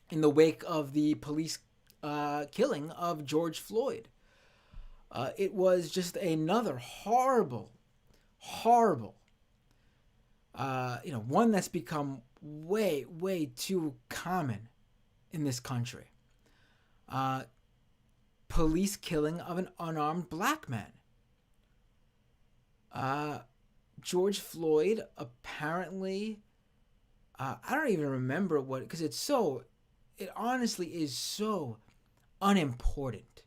in the wake of the police killing of George Floyd. It was just another horrible, one that's become way too common in this country. Uh, Police killing of an unarmed black man. Uh, George Floyd apparently, I don't even remember what, because it honestly is so unimportant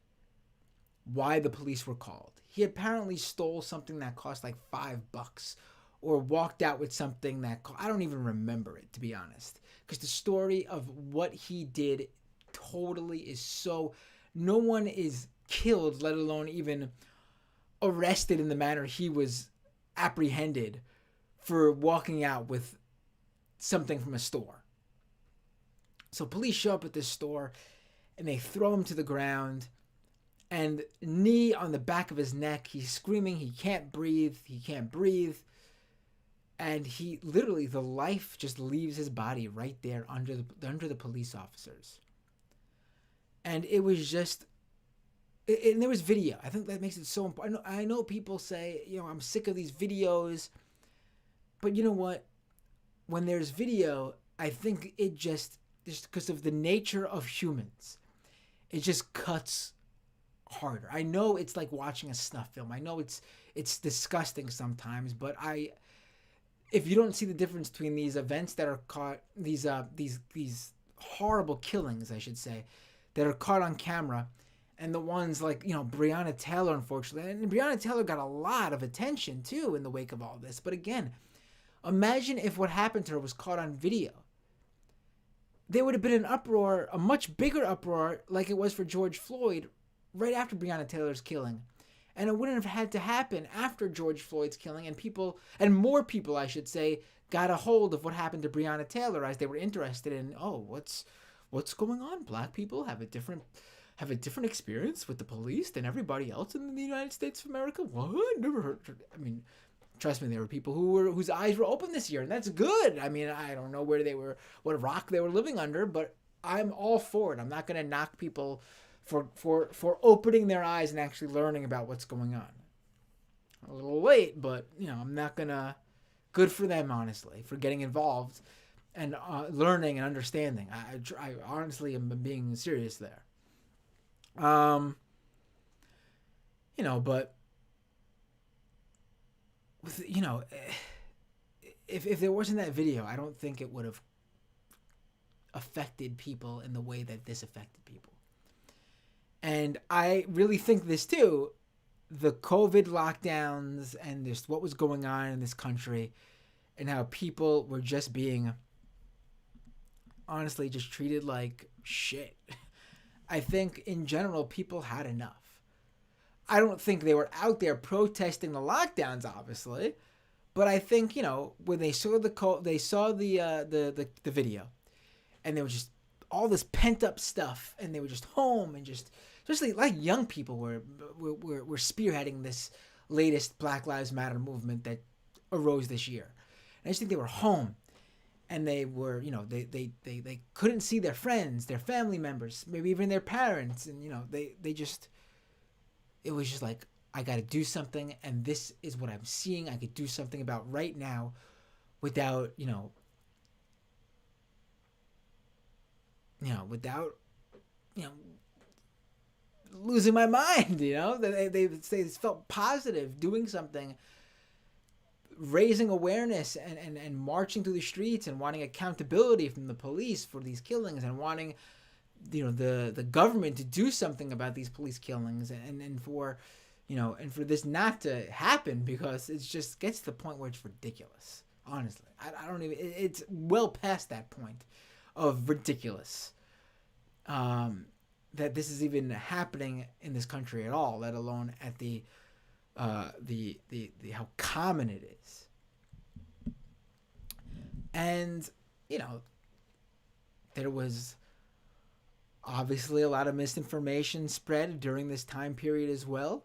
why the police were called. He apparently stole something that cost like $5 or walked out with something that I don't even remember it, to be honest, because the story of what he did totally is so, no one is killed, let alone even arrested in the manner he was apprehended for walking out with something from a store. So police show up at this store and they throw him to the ground, and knee on the back of his neck. He's screaming. He can't breathe. And he literally, the life just leaves his body right there under the police officers. And it was just, and there was video. I think that makes it so important. I know people say, I'm sick of these videos. But you know what? When there's video, I think it just because of the nature of humans, it just cuts harder. I know it's like watching a snuff film. I know it's disgusting sometimes, but if you don't see the difference between these events that are caught, these horrible killings, I should say, that are caught on camera, and the ones like, Breonna Taylor, unfortunately. And Breonna Taylor got a lot of attention too in the wake of all this. But again, imagine if what happened to her was caught on video. There would have been an uproar, a much bigger uproar, like it was for George Floyd right after Breonna Taylor's killing. And it wouldn't have had to happen after George Floyd's killing, and more people, I should say, got a hold of what happened to Breonna Taylor as they were interested in, what's going on? Black people have a different experience with the police than everybody else in the United States of America. What? Never heard. I mean, trust me, there were people whose eyes were open this year, and that's good. I mean, I don't know what rock they were living under, but I'm all for it. I'm not going to knock people for opening their eyes and actually learning about what's going on. A little late, but I'm not gonna. Good for them, honestly, for getting involved and learning and understanding. I honestly am being serious there. But with if there wasn't that video, I don't think it would have affected people in the way that this affected people. And I really think this too, the COVID lockdowns and just what was going on in this country and how people were just being, honestly, just treated like shit. I think in general, people had enough. I don't think they were out there protesting the lockdowns, obviously, but I think, when they saw the video, and they were just all this pent up stuff, and they were just home and just, especially like young people were spearheading this latest Black Lives Matter movement that arose this year. And I just think they were home, and they were, they couldn't see their friends, their family members, maybe even their parents, and it was just like, I got to do something, and this is what I'm seeing. I could do something about right now, without losing my mind. They felt positive doing something, raising awareness and marching through the streets and wanting accountability from the police for these killings, and wanting the government to do something about these police killings, and for this not to happen, because it just gets to the point where it's ridiculous. Honestly, I don't even. It's well past that point of ridiculous. That this is even happening in this country at all, let alone at the how common it is. And there was obviously a lot of misinformation spread during this time period as well,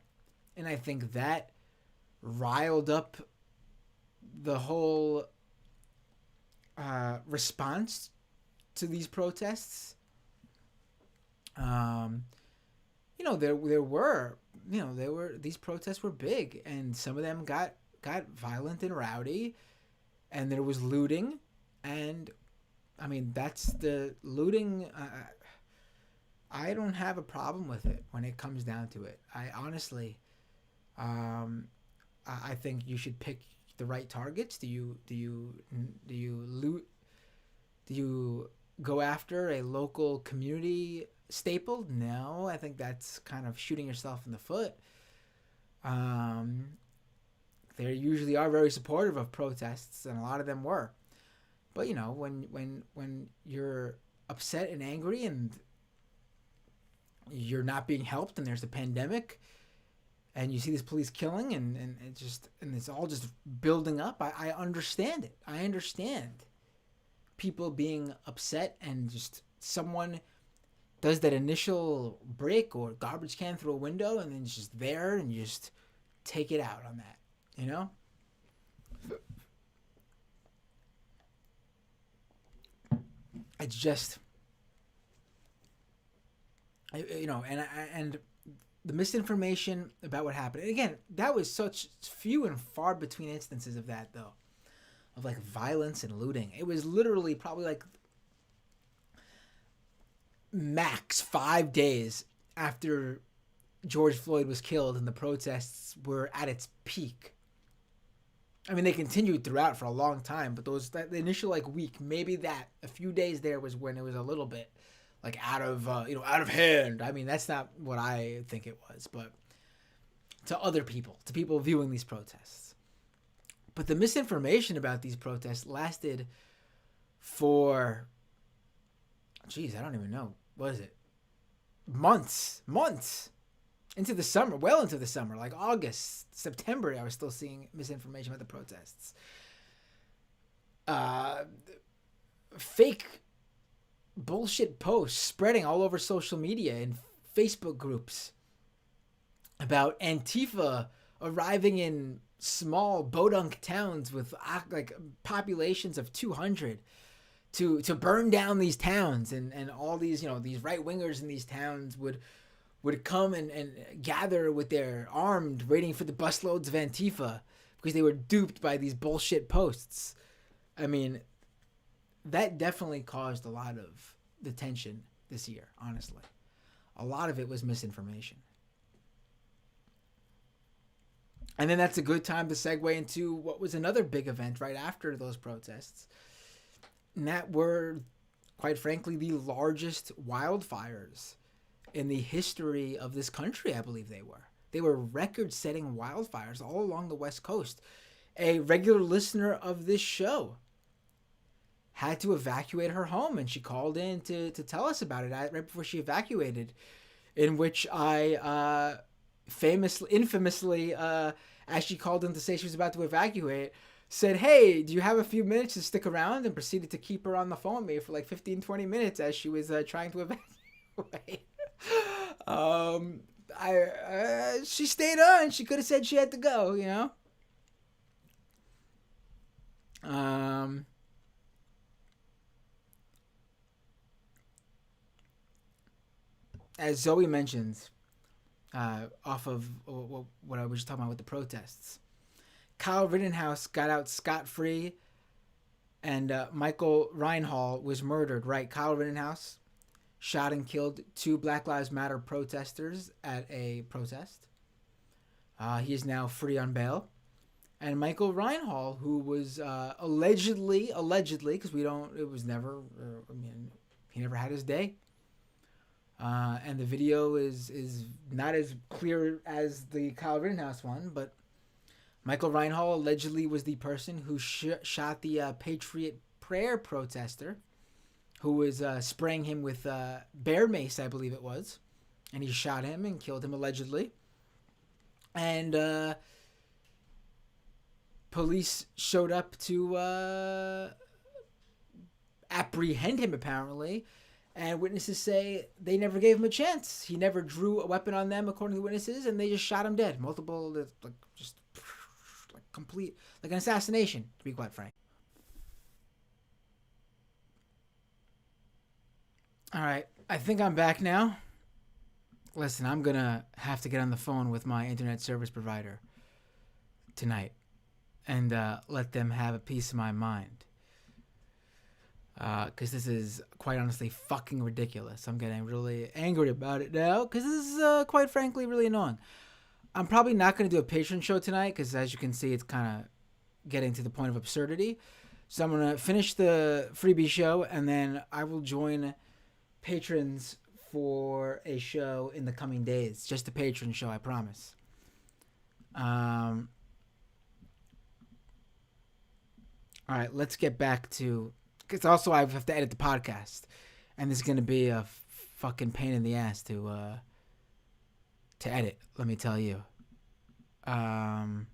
and I think that riled up the whole response to these protests. These protests were big, and some of them got violent and rowdy, and there was looting, And I mean, that's the looting. I don't have a problem with it when it comes down to it. I honestly, um, I think you should pick the right targets. Do you loot? Do you go after a local community staple? No, I think that's kind of shooting yourself in the foot. Um, they usually are very supportive of protests, and a lot of them were. But when you're upset and angry, and you're not being helped, and there's a pandemic, and you see this police killing, and it's all just building up. I understand it. I understand people being upset, and just someone does that initial break or garbage can through a window, and then it's just there, and you just take it out on that. It's just, and the misinformation about what happened. And again, that was such few and far between instances of that, though, of like violence and looting. It was literally probably like max 5 days after George Floyd was killed and the protests were at its peak. I mean, they continued throughout for a long time, but the initial like week, maybe that a few days there was when it was a little bit like out of hand. I mean, that's not what I think it was, but to people viewing these protests. But the misinformation about these protests lasted for, I don't even know, what is it? Months into the summer, well into the summer, like August, September. I was still seeing misinformation about the protests. Fake bullshit posts spreading all over social media and Facebook groups about Antifa arriving in small bodunk towns with like populations of 200 to burn down these towns, and all these these right wingers in these towns would come and gather with their armed, waiting for the busloads of Antifa because they were duped by these bullshit posts. I mean, that definitely caused a lot of the tension this year, honestly. A lot of it was misinformation. And then that's a good time to segue into what was another big event right after those protests. And that were, quite frankly, the largest wildfires in the history of this country, I believe they were. They were record-setting wildfires all along the West Coast. A regular listener of this show had to evacuate her home, and she called in to tell us about it right before she evacuated, in which I infamously, as she called in to say she was about to evacuate, said, "Hey, do you have a few minutes to stick around?" and proceeded to keep her on the phone with me for like 15-20 minutes as she was trying to evacuate. She stayed on. She could have said she had to go, As Zoe mentions, off of what I was just talking about with the protests, Kyle Rittenhouse got out scot-free, and Michael Reinhall was murdered. Right, Kyle Rittenhouse shot and killed 2 Black Lives Matter protesters at a protest. He is now free on bail. And Michael Reinhall, who was allegedly, because it was never, he never had his day. And the video is not as clear as the Kyle Rittenhouse one, but Michael Reinhall allegedly was the person who shot the Patriot Prayer protester, who was spraying him with bear mace, I believe it was. And he shot him and killed him allegedly. And police showed up to apprehend him, apparently. And witnesses say they never gave him a chance. He never drew a weapon on them, according to witnesses, and they just shot him dead. Multiple, complete, like an assassination, to be quite frank. All right, I think I'm back now. Listen, I'm going to have to get on the phone with my internet service provider tonight and let them have a piece of my mind. because this is quite honestly fucking ridiculous. I'm getting really angry about it now because this is quite frankly really annoying. I'm probably not going to do a patron show tonight because, as you can see, it's kind of getting to the point of absurdity. So I'm going to finish the freebie show and then I will join patrons for a show in the coming days. Just a patron show, I promise. All right, let's get back to, because also I have to edit the podcast, and this is gonna be a fucking pain in the ass to edit. Let me tell you. Um.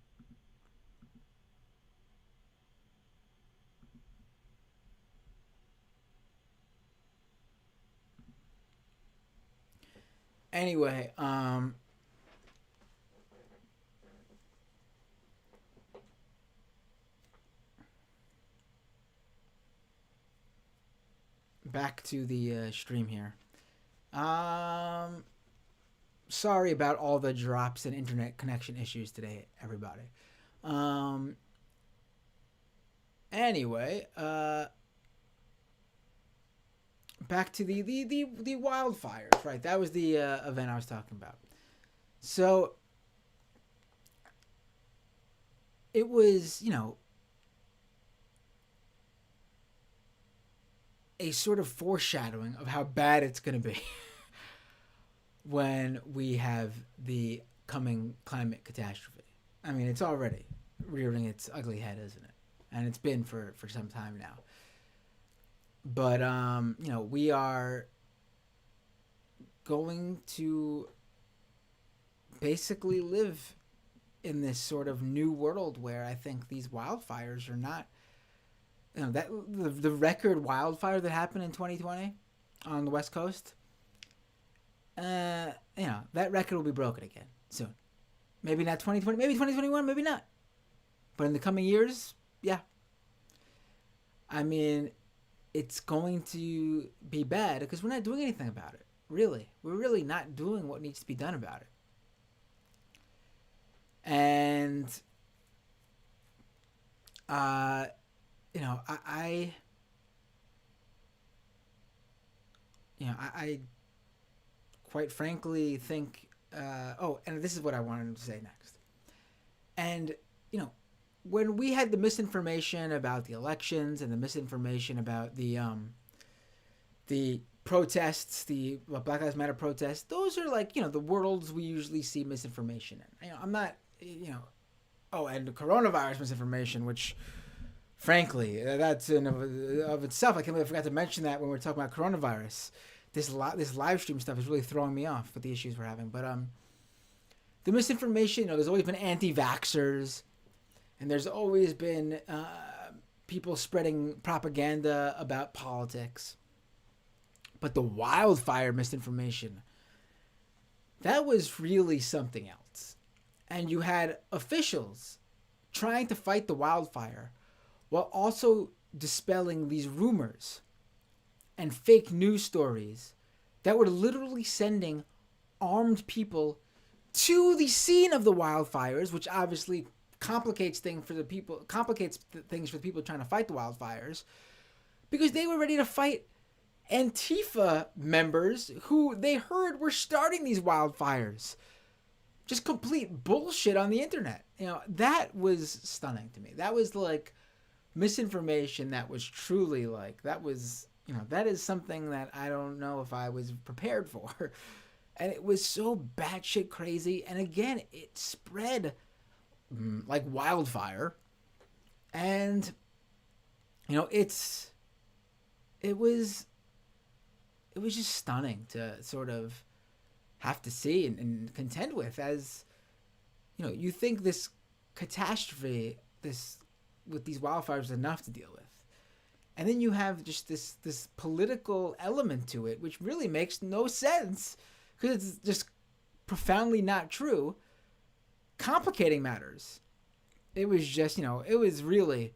Anyway, back to the stream here. Um, Sorry about all the drops and internet connection issues today, everybody. Um, anyway, back to the wildfires, right? That was the event I was talking about. So it was, a sort of foreshadowing of how bad it's going to be when we have the coming climate catastrophe. I mean, it's already rearing its ugly head, isn't it? And it's been for some time now. But we are going to basically live in this sort of new world where I think these wildfires are not, that the record wildfire that happened in 2020 on the West Coast, that record will be broken again soon. Maybe not 2020, maybe 2021, maybe not. But in the coming years, yeah. I mean, it's going to be bad because we're not doing anything about it. Really. We're really not doing what needs to be done about it. And, I quite frankly think, and this is what I wanted to say next. And, when we had the misinformation about the elections and the misinformation about the protests, the Black Lives Matter protests, those are like, the worlds we usually see misinformation in. I'm not, and the coronavirus misinformation, which frankly, that's in of itself. I can't believe I forgot to mention that when we were talking about coronavirus. This live stream stuff is really throwing me off with the issues we're having. But the misinformation, there's always been anti-vaxxers, and there's always been people spreading propaganda about politics. But the wildfire misinformation, that was really something else. And you had officials trying to fight the wildfire while also dispelling these rumors and fake news stories that were literally sending armed people to the scene of the wildfires, which obviously complicates things for the people trying to fight the wildfires, because they were ready to fight Antifa members who they heard were starting these wildfires. Just complete bullshit on the internet. That was stunning to me. That was like misinformation that was truly like, that was, that is something that I don't know if I was prepared for. And it was so batshit crazy. And again, it spread like wildfire. And, it was just stunning to sort of have to see and contend with, as, you think this catastrophe, with these wildfires is enough to deal with. And then you have just this political element to it, which really makes no sense because it's just profoundly not true, complicating matters. It was just, it was really,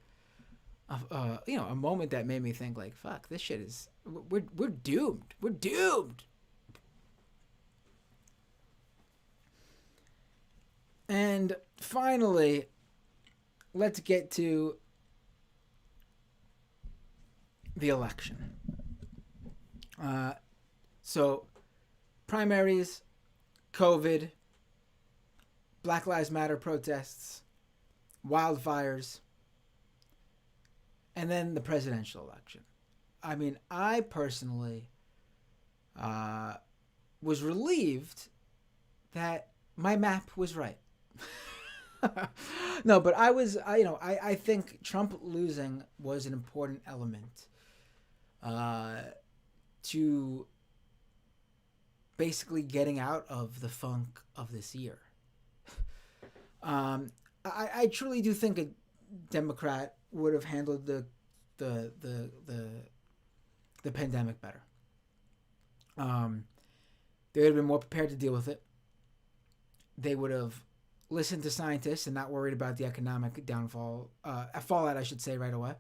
a moment that made me think like, fuck, this shit is, we're doomed. We're doomed. And finally, let's get to the election. So primaries, COVID, Black Lives Matter protests, wildfires, and then the presidential election. I mean, I personally was relieved that my map was right. No, but I think Trump losing was an important element to basically getting out of the funk of this year. I truly do think a Democrat would have handled the the the, the pandemic better. They would have been more prepared to deal with it. They would have listened to scientists and not worried about the economic fallout, I should say, right away.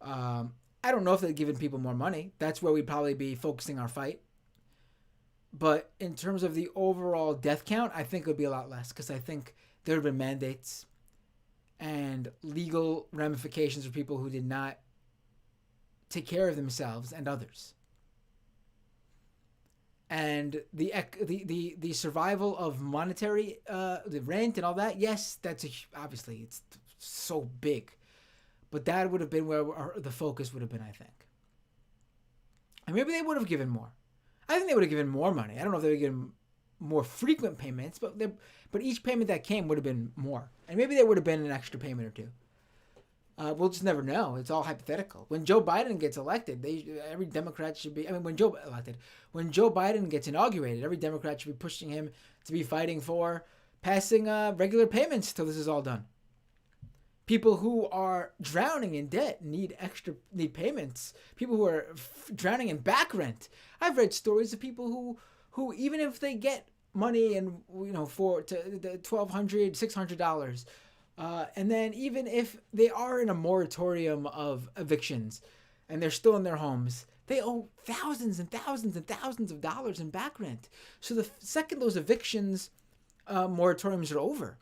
I don't know if they'd given people more money. That's where we'd probably be focusing our fight. But in terms of the overall death count, I think it would be a lot less because I think there would have been mandates and legal ramifications for people who did not take care of themselves and others. And the survival of monetary, the rent and all that, yes, obviously it's so big. But that would have been where the focus would have been, I think. And maybe they would have given more. I think they would have given more money. I don't know if they would have given more frequent payments, but each payment that came would have been more. And maybe there would have been an extra payment or two. We'll just never know. It's all hypothetical. When Joe Biden gets elected, every Democrat should be. When Joe Biden gets inaugurated, every Democrat should be pushing him to be fighting for passing regular payments till this is all done. People who are drowning in debt need payments. People who are drowning in back rent. I've read stories of people who even if they get money and for the $1,200, $600. And then even if they are in a moratorium of evictions and they're still in their homes, they owe thousands and thousands and thousands of dollars in back rent. So the second those evictions moratoriums are over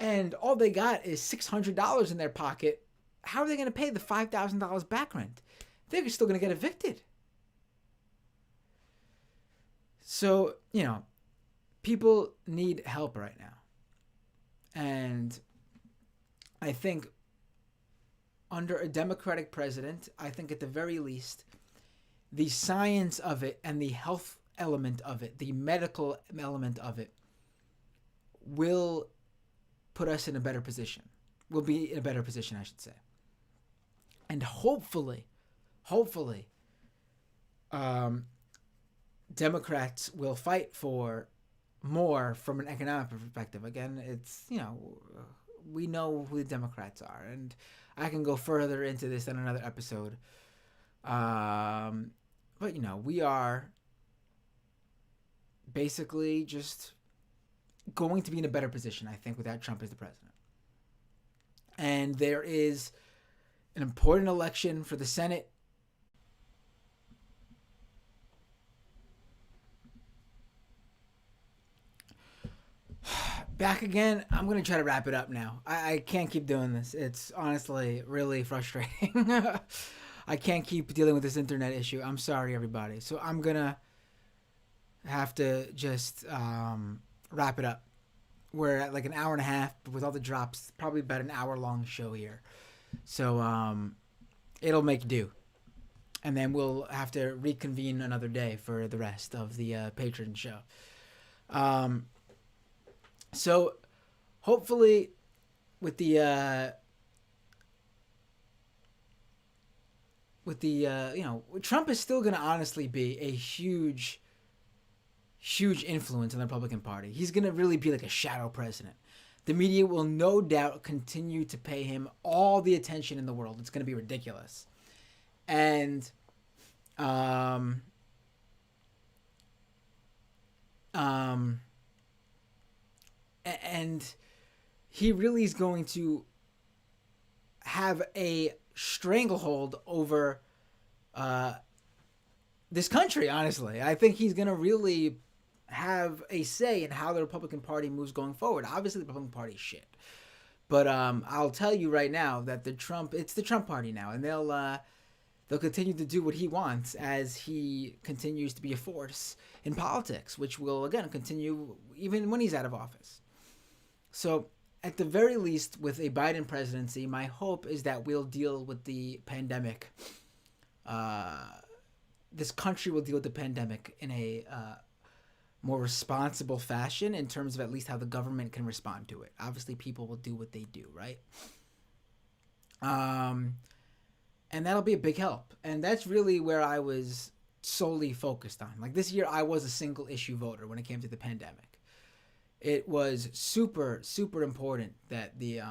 and all they got is $600 in their pocket, how are they going to pay the $5,000 back rent? They're still going to get evicted. So, people need help right now. And I think under a Democratic president, I think at the very least, the science of it and the health element of it, the medical element of it, will put us in a better position. We'll be in a better position, I should say. And hopefully, Democrats will fight for more from an economic perspective. Again, it's, we know who the Democrats are, and I can go further into this in another episode. But, we are basically just going to be in a better position, I think, without Trump as the president. And there is an important election for the Senate. Back again. I'm going to try to wrap it up now. I can't keep doing this. It's honestly really frustrating. I can't keep dealing with this internet issue. I'm sorry, everybody. So I'm going to have to just wrap it up. We're at like an hour and a half, but with all the drops, probably about an hour-long show here. So it'll make do. And then we'll have to reconvene another day for the rest of the patron show. So hopefully with the Trump is still going to honestly be a huge influence on the Republican Party. He's going to really be like a shadow president. The media will no doubt continue to pay him all the attention in the world. It's going to be ridiculous. And and he really is going to have a stranglehold over this country, honestly. I think he's going to really have a say in how the Republican Party moves going forward. Obviously, the Republican Party is shit. But I'll tell you right now that it's the Trump party now, and they'll continue to do what he wants as he continues to be a force in politics, which will again continue even when he's out of office. So, at the very least, with a Biden presidency, my hope is that we'll deal with the pandemic. This country will deal with the pandemic in a more responsible fashion in terms of at least how the government can respond to it. Obviously, people will do what they do, right? And that'll be a big help. And that's really where I was solely focused on. Like this year, I was a single issue voter when it came to the pandemic. It was super, super important that the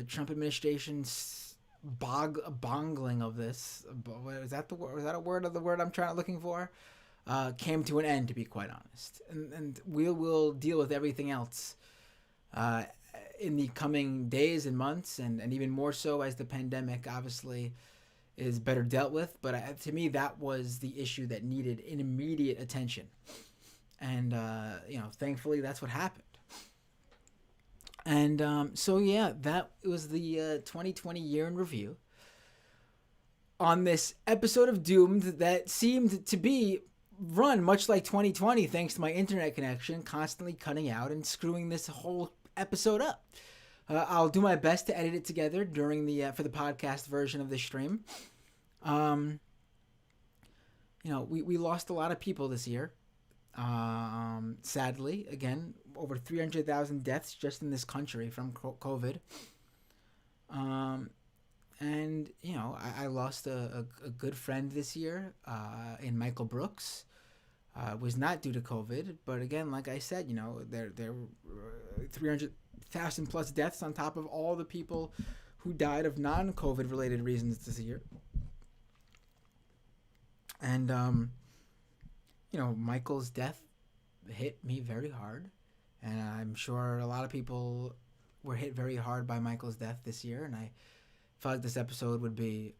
Trump administration's bongling of this, is that the word? Is that a word of the word I'm looking for? Came to an end, to be quite honest. And we will deal with everything else in the coming days and months, and even more so as the pandemic obviously is better dealt with. But to me, that was the issue that needed an immediate attention. And, thankfully that's what happened. And that was the 2020 year in review. On this episode of Doomed that seemed to be run much like 2020 thanks to my internet connection constantly cutting out and screwing this whole episode up. I'll do my best to edit it together during for the podcast version of the stream. We lost a lot of people this year. Sadly, again, over 300,000 deaths just in this country from COVID. I lost a good friend this year in Michael Brooks. Was not due to COVID, but again, like I said, there were 300,000 plus deaths on top of all the people who died of non-COVID related reasons this year. And Michael's death hit me very hard, and I'm sure a lot of people were hit very hard by Michael's death this year, and I felt like this episode would be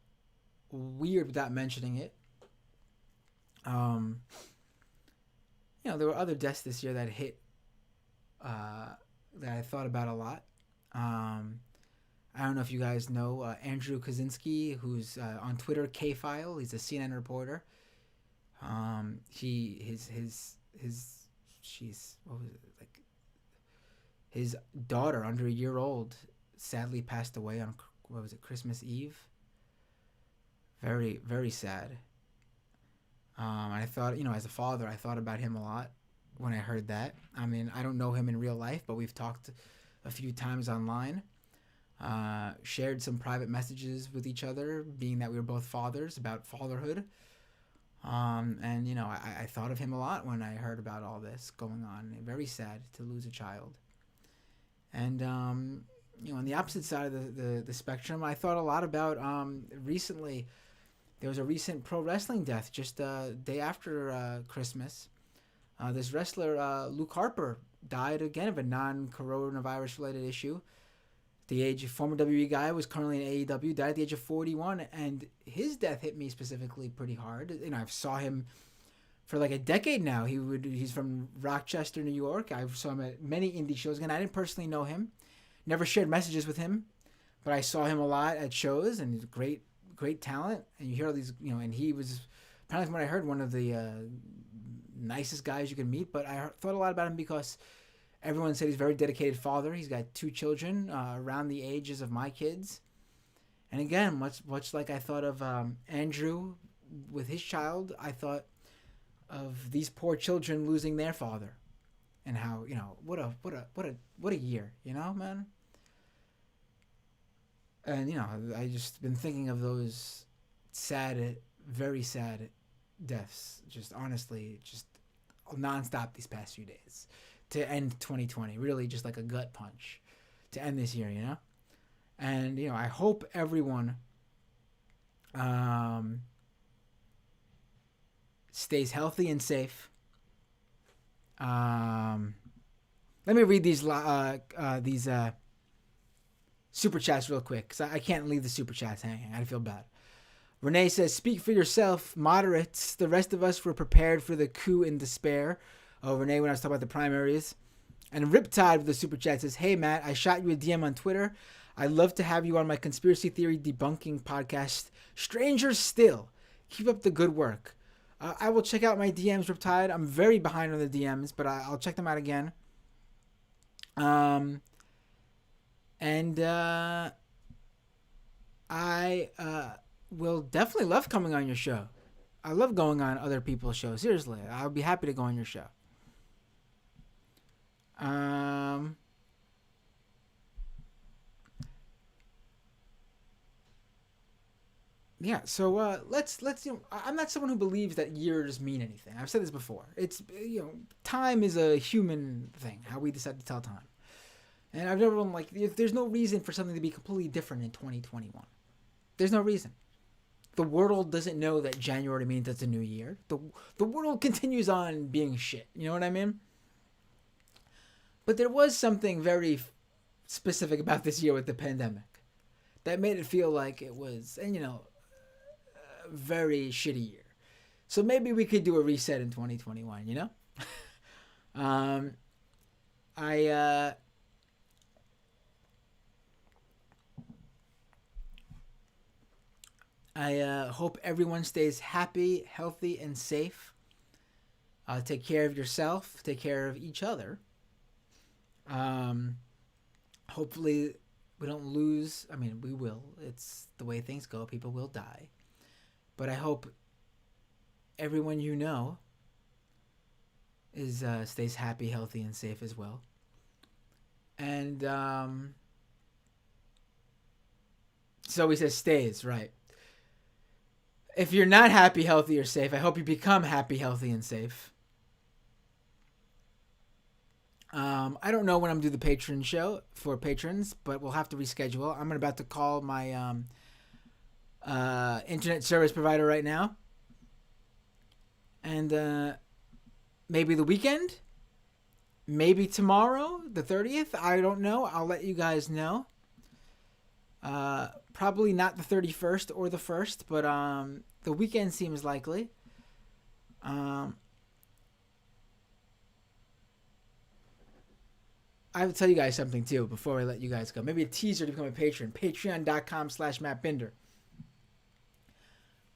weird without mentioning it. There were other deaths this year that hit that I thought about a lot. I don't know if you guys know Andrew Kaczynski, who's on Twitter, K-File. He's a CNN reporter. His daughter, under a year old, sadly passed away on, Christmas Eve. Very, very sad. I thought, as a father, I thought about him a lot when I heard that. I mean, I don't know him in real life, but we've talked a few times online. Shared some private messages with each other, being that we were both fathers, about fatherhood. I thought of him a lot when I heard about all this going on. Very sad to lose a child. And, on the opposite side of the spectrum, I thought a lot about, recently, there was a recent pro wrestling death just day after Christmas. This wrestler, Luke Harper, died again of a non-coronavirus related issue. Former WWE guy, was currently in AEW, died at the age of 41, and his death hit me specifically pretty hard. I've saw him for like a decade now. He's from Rochester, New York. I saw him at many indie shows. Again, I didn't personally know him, never shared messages with him, but I saw him a lot at shows, and he's a great talent. And you hear all these, and he was, apparently from what I heard, one of the nicest guys you could meet. But I thought a lot about him because everyone said he's a very dedicated father. He's got 2 children around the ages of my kids. And again, much like I thought of Andrew with his child, I thought of these poor children losing their father, and how what a year, man. And I just been thinking of those sad, very sad deaths. Just honestly, just nonstop these past few days. To end 2020, really just like a gut punch to end this year, And, I hope everyone stays healthy and safe. Let me read these super chats real quick, because I can't leave the super chats hanging. I feel bad. Renee says, speak for yourself, moderates. The rest of us were prepared for the coup in despair. Oh, Renee, when I was talking about the primaries, And Riptide with the super chat says, "Hey Matt, I shot you a DM on Twitter. I'd love to have you on my conspiracy theory debunking podcast. Stranger still. Keep up the good work. I will check out my DMs, Riptide. I'm very behind on the DMs, but I'll check them out again. And I will definitely love coming on your show. I love going on other people's shows. Seriously, I'll be happy to go on your show. Yeah, so let's I'm not someone who believes that years mean anything. I've said this before. It's time is a human thing, how we decide to tell time. And I've never been like, there's no reason for something to be completely different in 2021. There's no reason. The world doesn't know that January means it's a new year. The world continues on being shit. You know what I mean? But there was something very specific about this year with the pandemic that made it feel like it was, and a very shitty year. So maybe we could do a reset in 2021, I hope everyone stays happy, healthy, and safe. Take care of yourself. Take care of each other. Hopefully we don't lose. I mean, we will. It's the way things go. People will die. But I hope everyone is stays happy, healthy, and safe as well. And so he says stays, right. If you're not happy, healthy, or safe, I hope you become happy, healthy, and safe. I don't know when I'm going to do the patron show for patrons, but we'll have to reschedule. I'm about to call my internet service provider right now. And maybe the weekend? Maybe tomorrow, the 30th? I don't know. I'll let you guys know. Probably not the 31st or the 1st, but the weekend seems likely. I will tell you guys something too before I let you guys go. Maybe a teaser to become a patron. Patreon.com/MattBinder.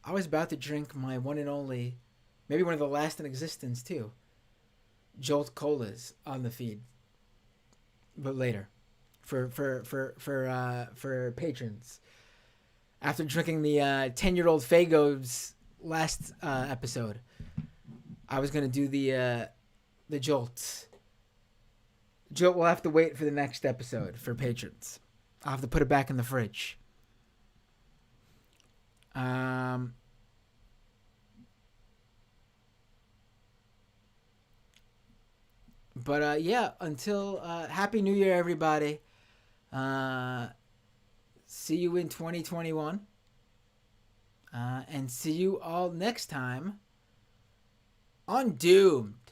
I was about to drink my one and only, maybe one of the last in existence too, Jolt Colas on the feed, but later, for patrons. After drinking the 10-year-old Fagos last episode, I was gonna do the Jolt. Jolt will have to wait for the next episode for patrons. I'll have to put it back in the fridge. But yeah, until Happy New Year, everybody. See you in 2021. And see you all next time on Doomed.